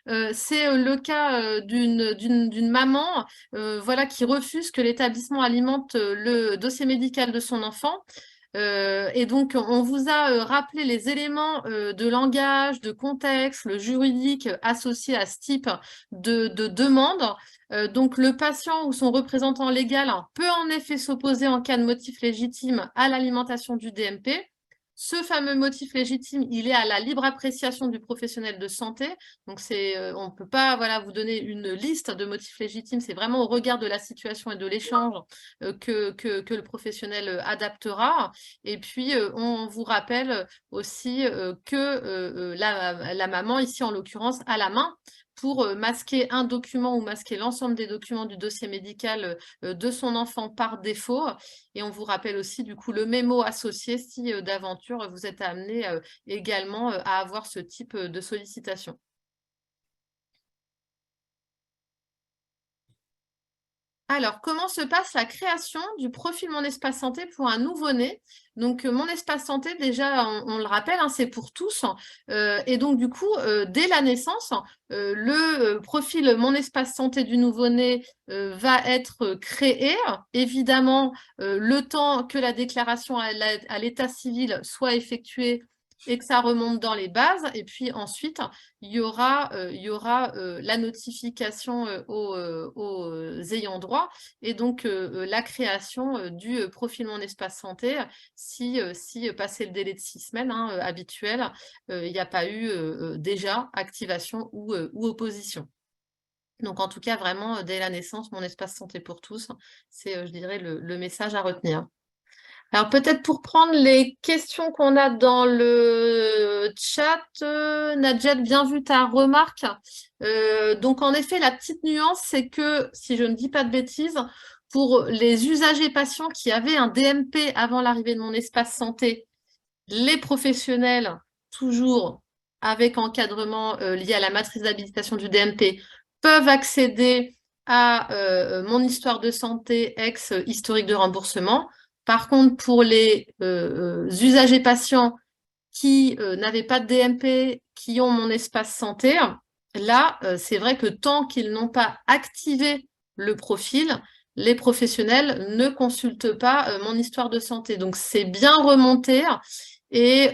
C'est le cas d'une maman qui refuse que l'établissement alimente le dossier médical de son enfant. Et donc, on vous a rappelé les éléments de langage, de contexte, le juridique associé à ce type de demande. Donc, le patient ou son représentant légal peut en effet s'opposer en cas de motif légitime à l'alimentation du DMP. Ce fameux motif légitime, il est à la libre appréciation du professionnel de santé. Donc, on ne peut pas vous donner une liste de motifs légitimes. C'est vraiment au regard de la situation et de l'échange que le professionnel adaptera. Et puis, on vous rappelle aussi que la maman, ici en l'occurrence, a la main pour masquer un document ou masquer l'ensemble des documents du dossier médical de son enfant par défaut. Et on vous rappelle aussi du coup le mémo associé si d'aventure vous êtes amené également à avoir ce type de sollicitation. Alors, comment se passe la création du profil Mon Espace Santé pour un nouveau-né? Donc, Mon Espace Santé, déjà, on le rappelle, c'est pour tous. Et donc, du coup, dès la naissance, le profil Mon Espace Santé du nouveau-né va être créé. Évidemment, le temps que la déclaration à l'état civil soit effectuée et que ça remonte dans les bases. Et puis ensuite, il y aura la notification aux ayants droit et donc la création du profil Mon Espace Santé si passé le délai de 6 semaines habituel, il n'y a pas eu déjà activation ou opposition. Donc en tout cas, vraiment, dès la naissance, Mon Espace Santé pour tous, c'est, je dirais, le message à retenir. Alors, peut-être pour prendre les questions qu'on a dans le chat, Nadjet, bien vu ta remarque. Donc, en effet, la petite nuance, c'est que, si je ne dis pas de bêtises, pour les usagers patients qui avaient un DMP avant l'arrivée de Mon Espace Santé, les professionnels, toujours avec encadrement lié à la matrice d'habilitation du DMP, peuvent accéder à Mon Histoire de Santé ex historique de remboursement. Par contre, pour les usagers patients qui n'avaient pas de DMP, qui ont Mon Espace Santé, là, c'est vrai que tant qu'ils n'ont pas activé le profil, les professionnels ne consultent pas Mon Histoire de Santé. Donc, c'est bien remonté. Et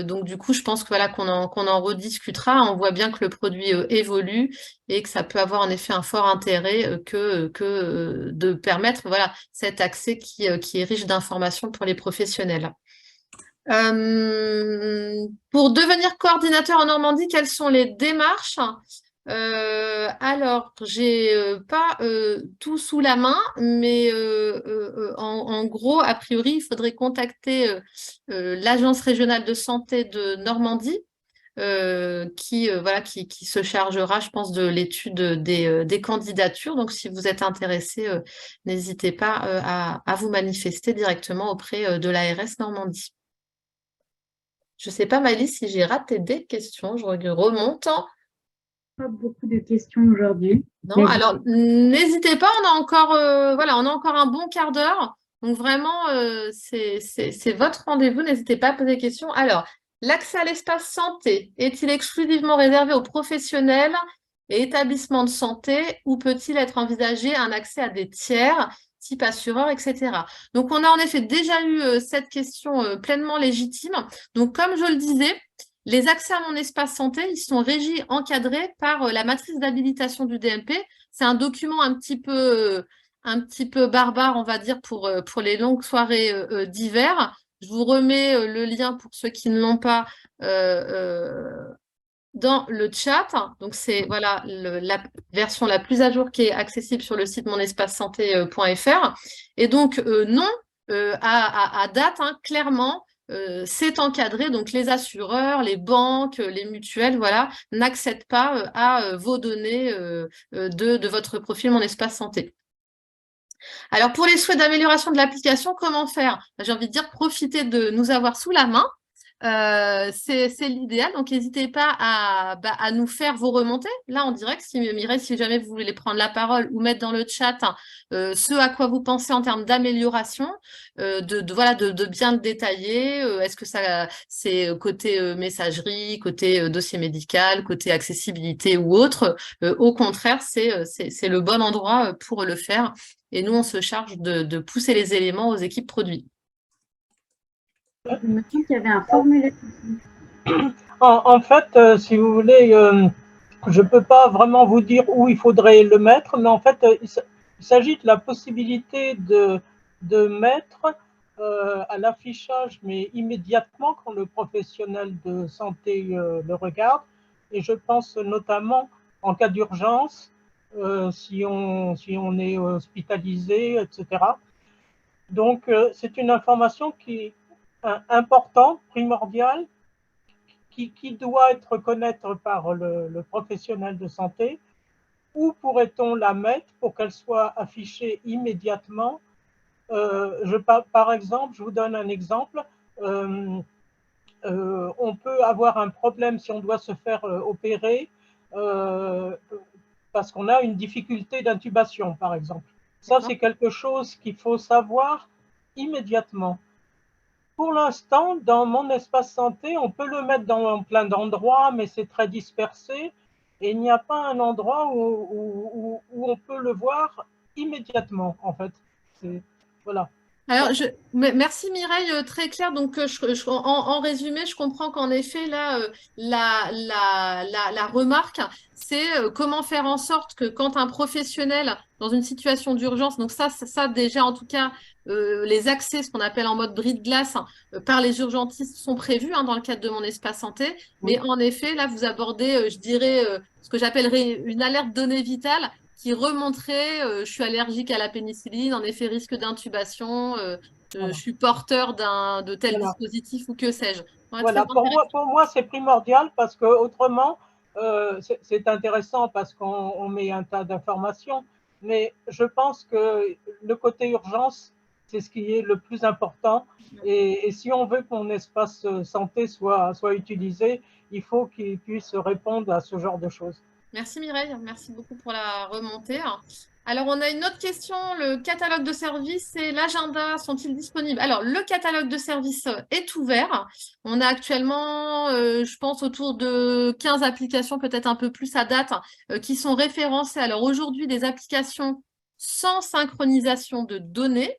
donc, du coup, je pense que, qu'on en rediscutera. On voit bien que le produit évolue et que ça peut avoir en effet un fort intérêt que de permettre cet accès qui est riche d'informations pour les professionnels. Pour devenir coordinateur en Normandie, quelles sont les démarches ? Alors, j'ai pas tout sous la main, mais en gros, a priori, il faudrait contacter l'Agence régionale de santé de Normandie, qui se chargera, je pense, de l'étude des candidatures. Donc, si vous êtes intéressé, n'hésitez pas à vous manifester directement auprès de l'ARS Normandie. Je ne sais pas, Maëlys, si j'ai raté des questions. Je remonte. pas beaucoup de questions aujourd'hui. Non, alors n'hésitez pas, on a encore, on a encore un bon quart d'heure. Donc vraiment, c'est votre rendez-vous, n'hésitez pas à poser des questions. Alors, l'accès à l'espace santé est-il exclusivement réservé aux professionnels et établissements de santé ou peut-il être envisagé un accès à des tiers, type assureurs, etc. Donc, on a en effet déjà eu cette question pleinement légitime. Donc, comme je le disais, les accès à mon espace santé, ils sont régis, encadrés par la matrice d'habilitation du DMP. C'est un document un petit peu barbare, on va dire, pour les longues soirées d'hiver. Je vous remets le lien pour ceux qui ne l'ont pas dans le chat. Donc, c'est voilà, la version la plus à jour qui est accessible sur le site monespacesanté.fr. Et donc, non, à date, hein, clairement, c'est encadré. Donc, les assureurs, les banques, les mutuelles, voilà, n'accèdent pas à vos données de votre profil Mon Espace Santé. Alors, pour les souhaits d'amélioration de l'application, comment faire? J'ai envie de dire, profitez de nous avoir sous la main. C'est l'idéal, donc n'hésitez pas à nous faire vos remontées. Là, en direct, Mireille, si jamais vous voulez prendre la parole ou mettre dans le chat ce à quoi vous pensez en termes d'amélioration, de bien le détailler. Est-ce que ça, c'est côté messagerie, côté dossier médical, côté accessibilité ou autre? Au contraire, c'est le bon endroit pour le faire. Et nous, on se charge de pousser les éléments aux équipes produits. Il me semble qu'il y avait un formulaire. En fait, si vous voulez, je ne peux pas vraiment vous dire où il faudrait le mettre, mais en fait, il s'agit de la possibilité de mettre à l'affichage, mais immédiatement quand le professionnel de santé le regarde. Et je pense notamment en cas d'urgence, si on est hospitalisé, etc. Donc, c'est une information qui est importante, primordiale, qui doit être reconnue par le professionnel de santé. Où pourrait-on la mettre pour qu'elle soit affichée immédiatement? Par exemple, je vous donne un exemple. On peut avoir un problème si on doit se faire opérer parce qu'on a une difficulté d'intubation, par exemple. Ça, c'est quelque chose qu'il faut savoir immédiatement. Pour l'instant, dans Mon Espace Santé, on peut le mettre dans plein d'endroits, mais c'est très dispersé. Et il n'y a pas un endroit où on peut le voir immédiatement, en fait. Voilà. Alors, merci Mireille, très clair. Donc, en résumé, je comprends qu'en effet, là, la remarque, c'est comment faire en sorte que quand un professionnel, dans une situation d'urgence, donc ça déjà, en tout cas, les accès, ce qu'on appelle en mode bris de glace, par les urgentistes sont prévus dans le cadre de Mon Espace Santé. Mais en effet, là, vous abordez, je dirais, ce que j'appellerais une alerte donnée vitale qui remonterait je suis allergique à la pénicilline, en effet, risque d'intubation, je suis porteur de tel dispositif ou que sais-je. Voilà, pour moi c'est primordial parce que autrement, c'est intéressant parce qu'on met un tas d'informations, mais je pense que le côté urgence, c'est ce qui est le plus important. Et si on veut que mon espace santé soit utilisé, il faut qu'il puisse répondre à ce genre de choses. Merci Mireille, merci beaucoup pour la remontée. Alors, on a une autre question. Le catalogue de services et l'agenda sont-ils disponibles? Alors, le catalogue de services est ouvert. On a actuellement, je pense, autour de 15 applications, peut-être un peu plus à date, qui sont référencées. Alors, aujourd'hui, des applications sans synchronisation de données.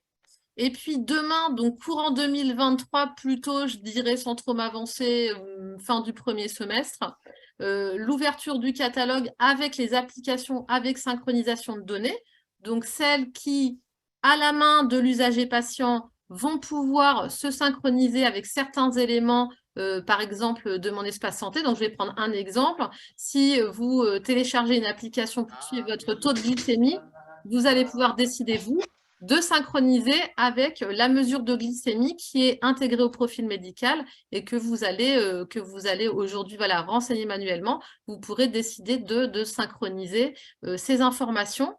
Et puis demain, donc courant 2023, plutôt, je dirais, sans trop m'avancer, fin du premier semestre, l'ouverture du catalogue avec les applications avec synchronisation de données. Donc, celles qui, à la main de l'usager patient, vont pouvoir se synchroniser avec certains éléments, par exemple, de Mon Espace Santé. Donc, je vais prendre un exemple. Si vous téléchargez une application pour suivre votre taux de glycémie, vous allez pouvoir décider, vous, de synchroniser avec la mesure de glycémie qui est intégrée au profil médical et que vous allez aujourd'hui renseigner manuellement. Vous pourrez décider de synchroniser ces informations.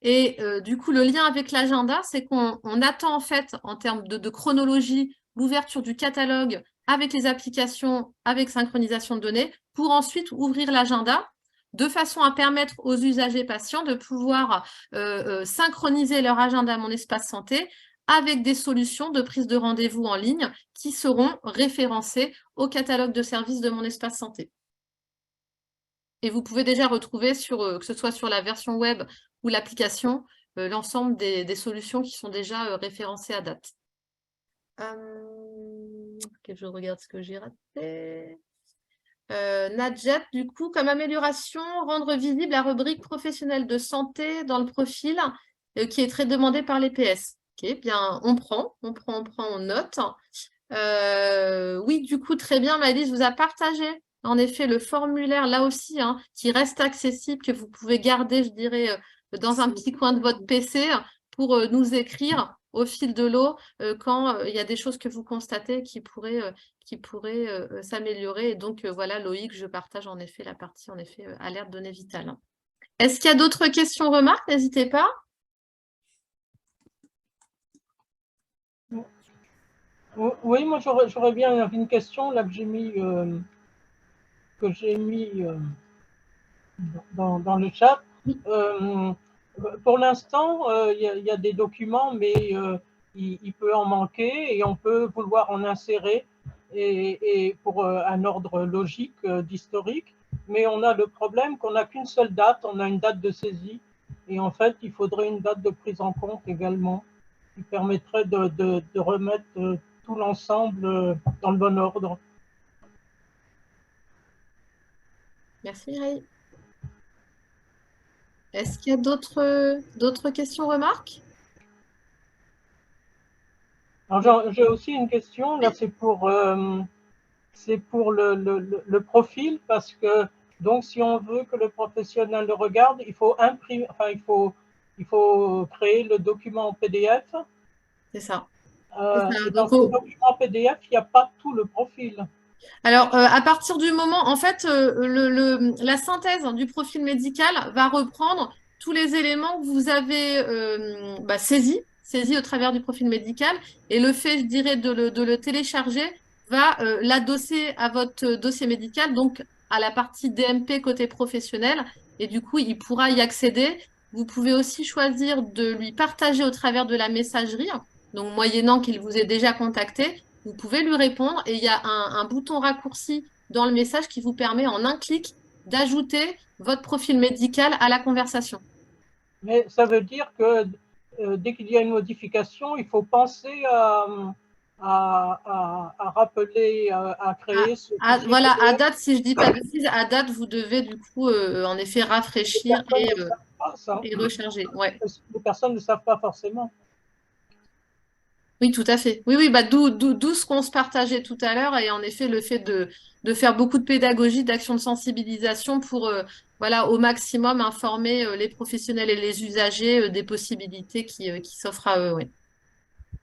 Et du coup, le lien avec l'agenda, c'est qu'on attend en fait, en termes de chronologie, l'ouverture du catalogue avec les applications, avec synchronisation de données, pour ensuite ouvrir l'agenda. de façon à permettre aux usagers patients de pouvoir synchroniser leur agenda Mon Espace Santé avec des solutions de prise de rendez-vous en ligne qui seront référencées au catalogue de services de Mon Espace Santé. Et vous pouvez déjà retrouver, que ce soit sur la version web ou l'application, l'ensemble des solutions qui sont déjà référencées à date. Je regarde ce que j'ai raté. Nadjet, du coup, comme amélioration, rendre visible la rubrique professionnelle de santé dans le profil qui est très demandée par les PS. Ok, bien, on note. Oui, du coup, très bien, Maëlys vous a partagé en effet le formulaire là aussi, hein, qui reste accessible, que vous pouvez garder, je dirais, dans un petit coin de votre PC pour nous écrire au fil de l'eau quand il y a des choses que vous constatez qui pourraient s'améliorer. Et donc, voilà, Loïc, je partage en effet la partie alerte données vitales. Est-ce qu'il y a d'autres questions, remarques? N'hésitez pas. Oui, moi j'aurais bien une question là que j'ai mis dans le chat. Pour l'instant, il y a des documents, mais il peut en manquer et on peut vouloir en insérer et pour un ordre logique d'historique. Mais on a le problème qu'on n'a qu'une seule date, on a une date de saisie et en fait, il faudrait une date de prise en compte également qui permettrait de remettre tout l'ensemble dans le bon ordre. Merci, Mireille. Est-ce qu'il y a d'autres questions, remarques? Alors, j'ai aussi une question, là c'est pour le profil, parce que donc si on veut que le professionnel le regarde, il faut imprimer, enfin il faut créer le document en PDF. C'est ça. Et dans ce document PDF, il n'y a pas tout le profil. Alors, à partir du moment, en fait, la synthèse du profil médical va reprendre tous les éléments que vous avez saisis au travers du profil médical. Et le fait, je dirais, de le télécharger va l'adosser à votre dossier médical, donc à la partie DMP côté professionnel. Et du coup, il pourra y accéder. Vous pouvez aussi choisir de lui partager au travers de la messagerie, donc moyennant qu'il vous ait déjà contacté. Vous pouvez lui répondre et il y a un bouton raccourci dans le message qui vous permet en un clic d'ajouter votre profil médical à la conversation. Mais ça veut dire que dès qu'il y a une modification, il faut penser à rappeler, à créer ce voilà, à date, si je dis pas de bêtises, à date, vous devez du coup en effet rafraîchir et recharger. Ouais. Les personnes ne savent pas forcément. Oui, tout à fait. Oui, d'où ce qu'on se partageait tout à l'heure et en effet le fait de faire beaucoup de pédagogie, d'actions de sensibilisation pour au maximum informer les professionnels et les usagers des possibilités qui s'offrent à eux. Oui.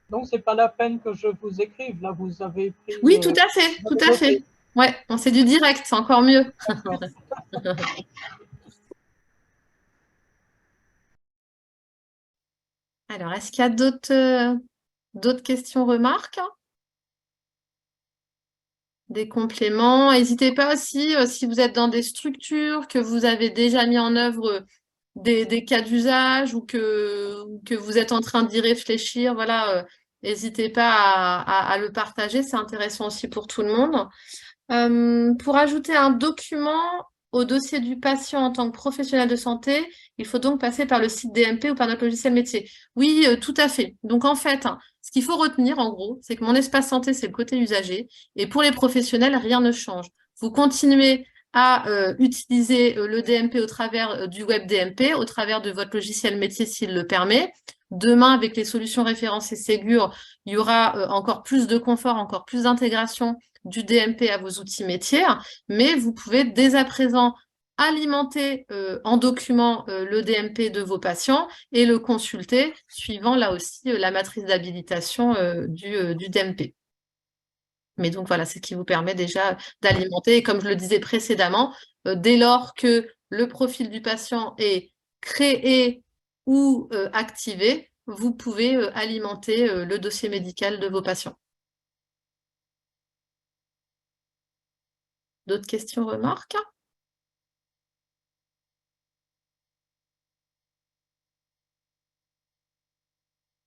Donc, c'est pas la peine que je vous écrive. Là, vous avez pris... Oui, tout à fait, tout à fait. Ouais, c'est du direct, c'est encore mieux. Alors, est-ce qu'il y a d'autres questions, remarques? Des compléments? N'hésitez pas aussi, si vous êtes dans des structures, que vous avez déjà mis en œuvre des cas d'usage ou que vous êtes en train d'y réfléchir, voilà, n'hésitez pas à le partager, c'est intéressant aussi pour tout le monde. Pour ajouter un document au dossier du patient en tant que professionnel de santé, il faut donc passer par le site DMP ou par notre logiciel métier. Oui, tout à fait. Donc en fait, ce qu'il faut retenir en gros, c'est que Mon Espace Santé, c'est le côté usager. Et pour les professionnels, rien ne change. Vous continuez à utiliser le DMP au travers du web DMP, au travers de votre logiciel métier s'il le permet. Demain, avec les solutions référencées Ségur, il y aura encore plus de confort, encore plus d'intégration du DMP à vos outils métiers, mais vous pouvez dès à présent alimenter en document le DMP de vos patients et le consulter suivant là aussi la matrice d'habilitation du DMP. Mais donc voilà, c'est ce qui vous permet déjà d'alimenter. Et comme je le disais précédemment, dès lors que le profil du patient est créé ou activé, vous pouvez alimenter le dossier médical de vos patients. D'autres questions, remarques?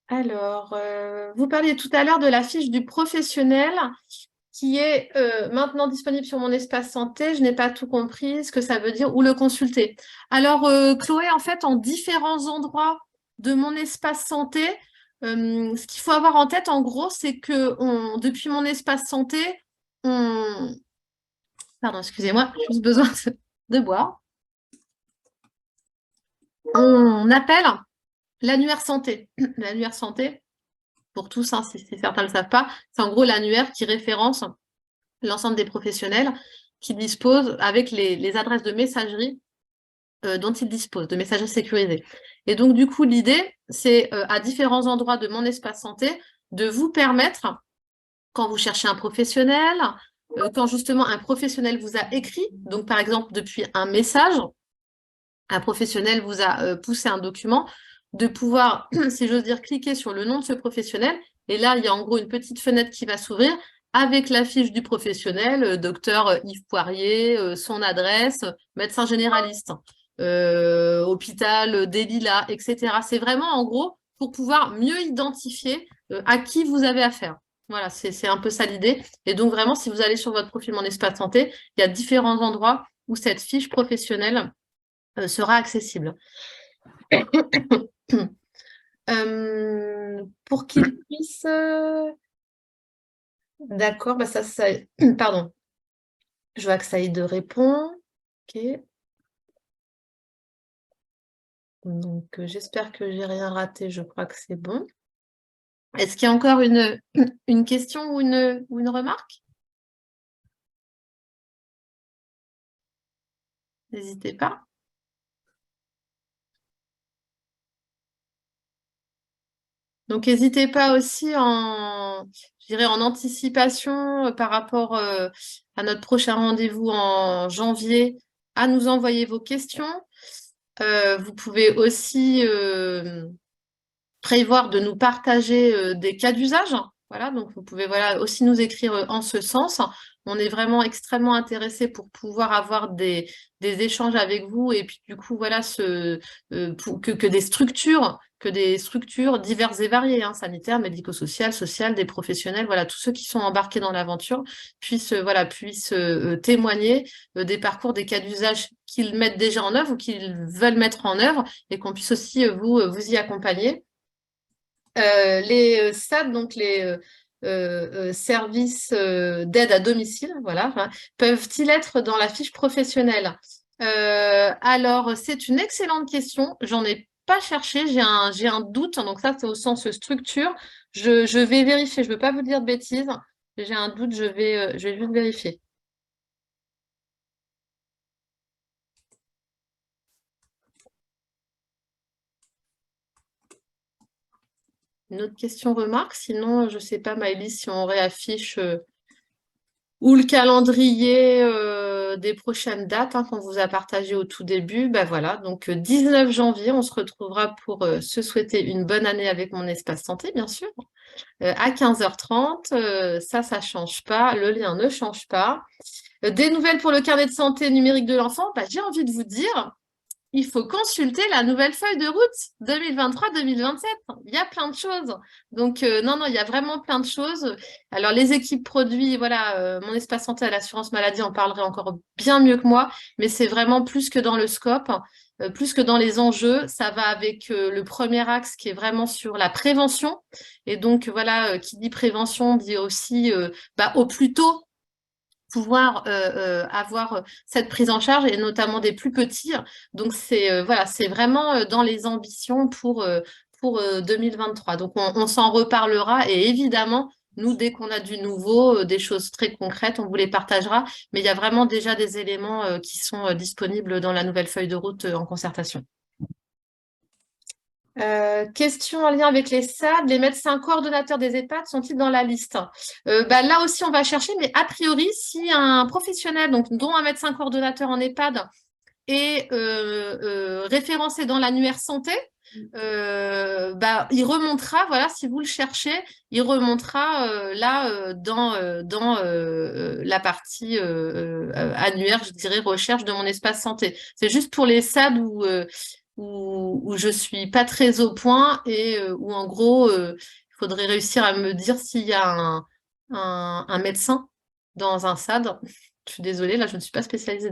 Alors, vous parliez tout à l'heure de la fiche du professionnel qui est maintenant disponible sur mon espace santé. Je n'ai pas tout compris ce que ça veut dire, ou le consulter. Alors, Chloé, en fait, en différents endroits de mon espace santé, ce qu'il faut avoir en tête, en gros, c'est que depuis mon espace santé, pardon, excusez-moi, j'ai juste besoin de boire. On appelle l'annuaire santé. L'annuaire santé, pour tous, hein, si certains ne le savent pas, c'est en gros l'annuaire qui référence l'ensemble des professionnels qui disposent avec les adresses de messagerie dont ils disposent, de messagerie sécurisée. Et donc, du coup, l'idée, c'est à différents endroits de mon espace santé de vous permettre, quand vous cherchez un professionnel, quand justement un professionnel vous a écrit, donc par exemple depuis un message, un professionnel vous a poussé un document, de pouvoir, si j'ose dire, cliquer sur le nom de ce professionnel. Et là, il y a en gros une petite fenêtre qui va s'ouvrir avec la fiche du professionnel, docteur Yves Poirier, son adresse, médecin généraliste, hôpital des Lilas, etc. C'est vraiment en gros pour pouvoir mieux identifier à qui vous avez affaire. Voilà, c'est un peu ça l'idée. Et donc vraiment, si vous allez sur votre profil Mon Espace Santé, il y a différents endroits où cette fiche professionnelle sera accessible. Pour qu'ils puissent... D'accord, bah ça... Pardon. Je vois que Saïd répond. Ok. Donc, j'espère que j'ai rien raté. Je crois que c'est bon. Est-ce qu'il y a encore une question ou une remarque? N'hésitez pas. Donc, n'hésitez pas aussi je dirais en anticipation par rapport à notre prochain rendez-vous en janvier, à nous envoyer vos questions. Vous pouvez aussi prévoir de nous partager des cas d'usage. Voilà, donc vous pouvez aussi nous écrire en ce sens. On est vraiment extrêmement intéressés pour pouvoir avoir des échanges avec vous et puis du coup, voilà, que des structures diverses et variées, hein, sanitaires, médico-sociales, sociales, des professionnels, voilà, tous ceux qui sont embarqués dans l'aventure puissent témoigner des parcours, des cas d'usage qu'ils mettent déjà en œuvre ou qu'ils veulent mettre en œuvre et qu'on puisse aussi vous y accompagner. Les SAD, donc les services d'aide à domicile, voilà, hein, peuvent-ils être dans la fiche professionnelle? Alors, c'est une excellente question. J'en ai pas cherché, j'ai un doute. Donc ça, c'est au sens structure. Je vais vérifier. Je ne veux pas vous dire de bêtises. J'ai un doute. Je vais juste vérifier. Une autre question, remarque? Sinon, je ne sais pas, Maëlys, si on réaffiche ou le calendrier des prochaines dates qu'on vous a partagé au tout début. Ben voilà, donc 19 janvier, on se retrouvera pour se souhaiter une bonne année avec Mon Espace Santé, bien sûr, à 15h30. Ça ne change pas, le lien ne change pas. Des nouvelles pour le carnet de santé numérique de l'enfant, j'ai envie de vous dire, il faut consulter la nouvelle feuille de route 2023-2027. Il y a plein de choses. Donc, non, il y a vraiment plein de choses. Alors, les équipes produits, voilà, Mon Espace Santé à l'assurance maladie en parlerait encore bien mieux que moi, mais c'est vraiment plus que dans le scope, plus que dans les enjeux. Ça va avec le premier axe qui est vraiment sur la prévention. Et donc, voilà, qui dit prévention dit aussi au plus tôt pouvoir avoir cette prise en charge et notamment des plus petits. Donc, c'est vraiment dans les ambitions pour 2023. Donc, on s'en reparlera et évidemment, nous, dès qu'on a du nouveau, des choses très concrètes, on vous les partagera. Mais il y a vraiment déjà des éléments qui sont disponibles dans la nouvelle feuille de route en concertation. Question en lien avec les SAD, les médecins coordonnateurs des EHPAD sont-ils dans la liste? Là aussi, on va chercher, mais a priori, si un professionnel, donc, dont un médecin coordonnateur en EHPAD, est référencé dans l'annuaire santé, il remontera, voilà, si vous le cherchez, il remontera dans la partie annuaire, je dirais, recherche de Mon Espace Santé. C'est juste pour les SAD où je suis pas très au point et où en gros, il faudrait réussir à me dire s'il y a un médecin dans un SAD. Je suis désolée, là, je ne suis pas spécialisée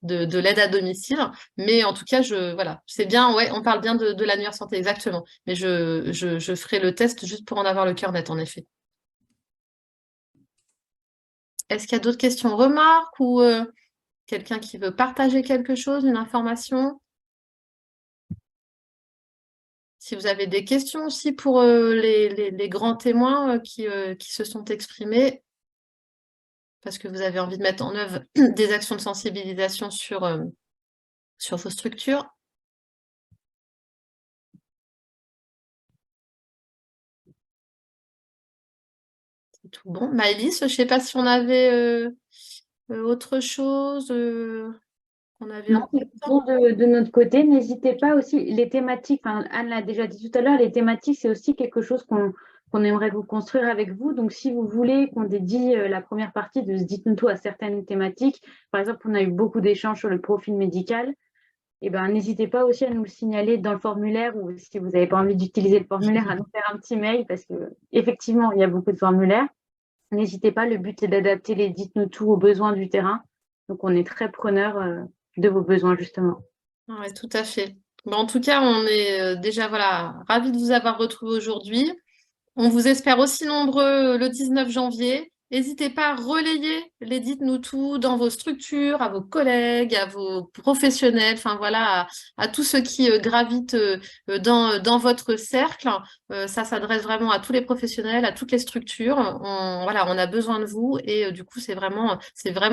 de l'aide à domicile, mais en tout cas, voilà, c'est bien, ouais, on parle bien de l'annuaire santé, exactement. Mais je ferai le test juste pour en avoir le cœur net, en effet. Est-ce qu'il y a d'autres questions, remarques ou quelqu'un qui veut partager quelque chose, une information? Si vous avez des questions aussi pour les grands témoins qui se sont exprimés, parce que vous avez envie de mettre en œuvre des actions de sensibilisation sur vos structures. C'est tout bon. Maëlys, je ne sais pas si on avait autre chose qu'on avait Non, c'est bon de notre côté. N'hésitez pas aussi, les thématiques, Anne l'a déjà dit tout à l'heure, les thématiques, c'est aussi quelque chose qu'on aimerait vous construire avec vous. Donc, si vous voulez qu'on dédie la première partie de ce Dites-nous tout à certaines thématiques, par exemple, on a eu beaucoup d'échanges sur le profil médical, et ben, n'hésitez pas aussi à nous le signaler dans le formulaire ou si vous n'avez pas envie d'utiliser le formulaire, à nous faire un petit mail parce qu'effectivement, il y a beaucoup de formulaires. N'hésitez pas, le but est d'adapter les Dites-nous tout aux besoins du terrain. Donc, on est très preneur de vos besoins, justement. Oui, tout à fait. Bon, en tout cas, on est déjà voilà, ravis de vous avoir retrouvés aujourd'hui. On vous espère aussi nombreux le 19 janvier. N'hésitez pas à relayer les Dites-nous tout dans vos structures, à vos collègues, à vos professionnels, enfin voilà, à tous ceux qui gravitent dans votre cercle. Ça s'adresse vraiment à tous les professionnels, à toutes les structures. Voilà, on a besoin de vous et du coup, c'est vraiment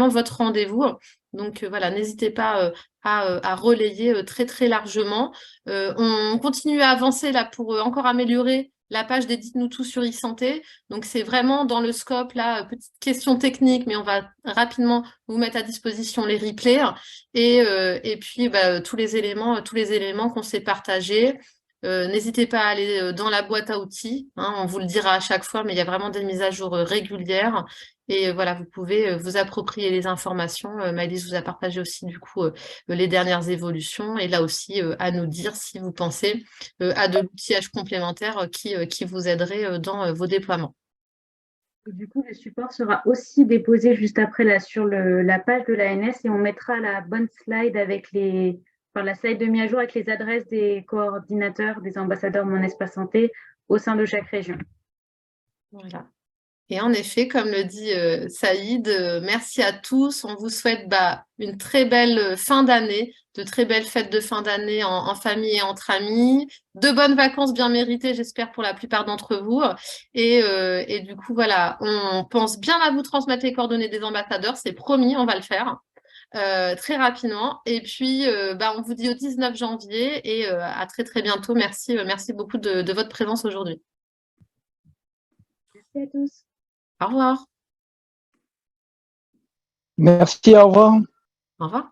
votre rendez-vous. Donc voilà, n'hésitez pas à relayer très très largement. On continue à avancer là pour encore améliorer la page des Dites-nous tout sur e-santé. Donc, c'est vraiment dans le scope, là, petite question technique, mais on va rapidement vous mettre à disposition les replays. Et puis, tous les éléments qu'on s'est partagés. N'hésitez pas à aller dans la boîte à outils. Hein, on vous le dira à chaque fois, mais il y a vraiment des mises à jour régulières. Et voilà, vous pouvez vous approprier les informations. Maëlys vous a partagé aussi, du coup, les dernières évolutions. Et là aussi, à nous dire si vous pensez à de l'outillage complémentaire qui vous aiderait dans vos déploiements. Et du coup, le support sera aussi déposé juste après sur la page de l'ANS et on mettra la bonne slide avec la slide de mise à jour avec les adresses des coordinateurs, des ambassadeurs Mon Espace Santé au sein de chaque région. Voilà. Et en effet, comme le dit Saïd, merci à tous. On vous souhaite une très belle fin d'année, de très belles fêtes de fin d'année en famille et entre amis, de bonnes vacances bien méritées, j'espère, pour la plupart d'entre vous. Et du coup, voilà, on pense bien à vous transmettre les coordonnées des ambassadeurs, c'est promis, on va le faire. Très rapidement. Et puis, on vous dit au 19 janvier et à très très bientôt. Merci beaucoup de votre présence aujourd'hui. Merci à tous. Au revoir. Merci, au revoir. Au revoir.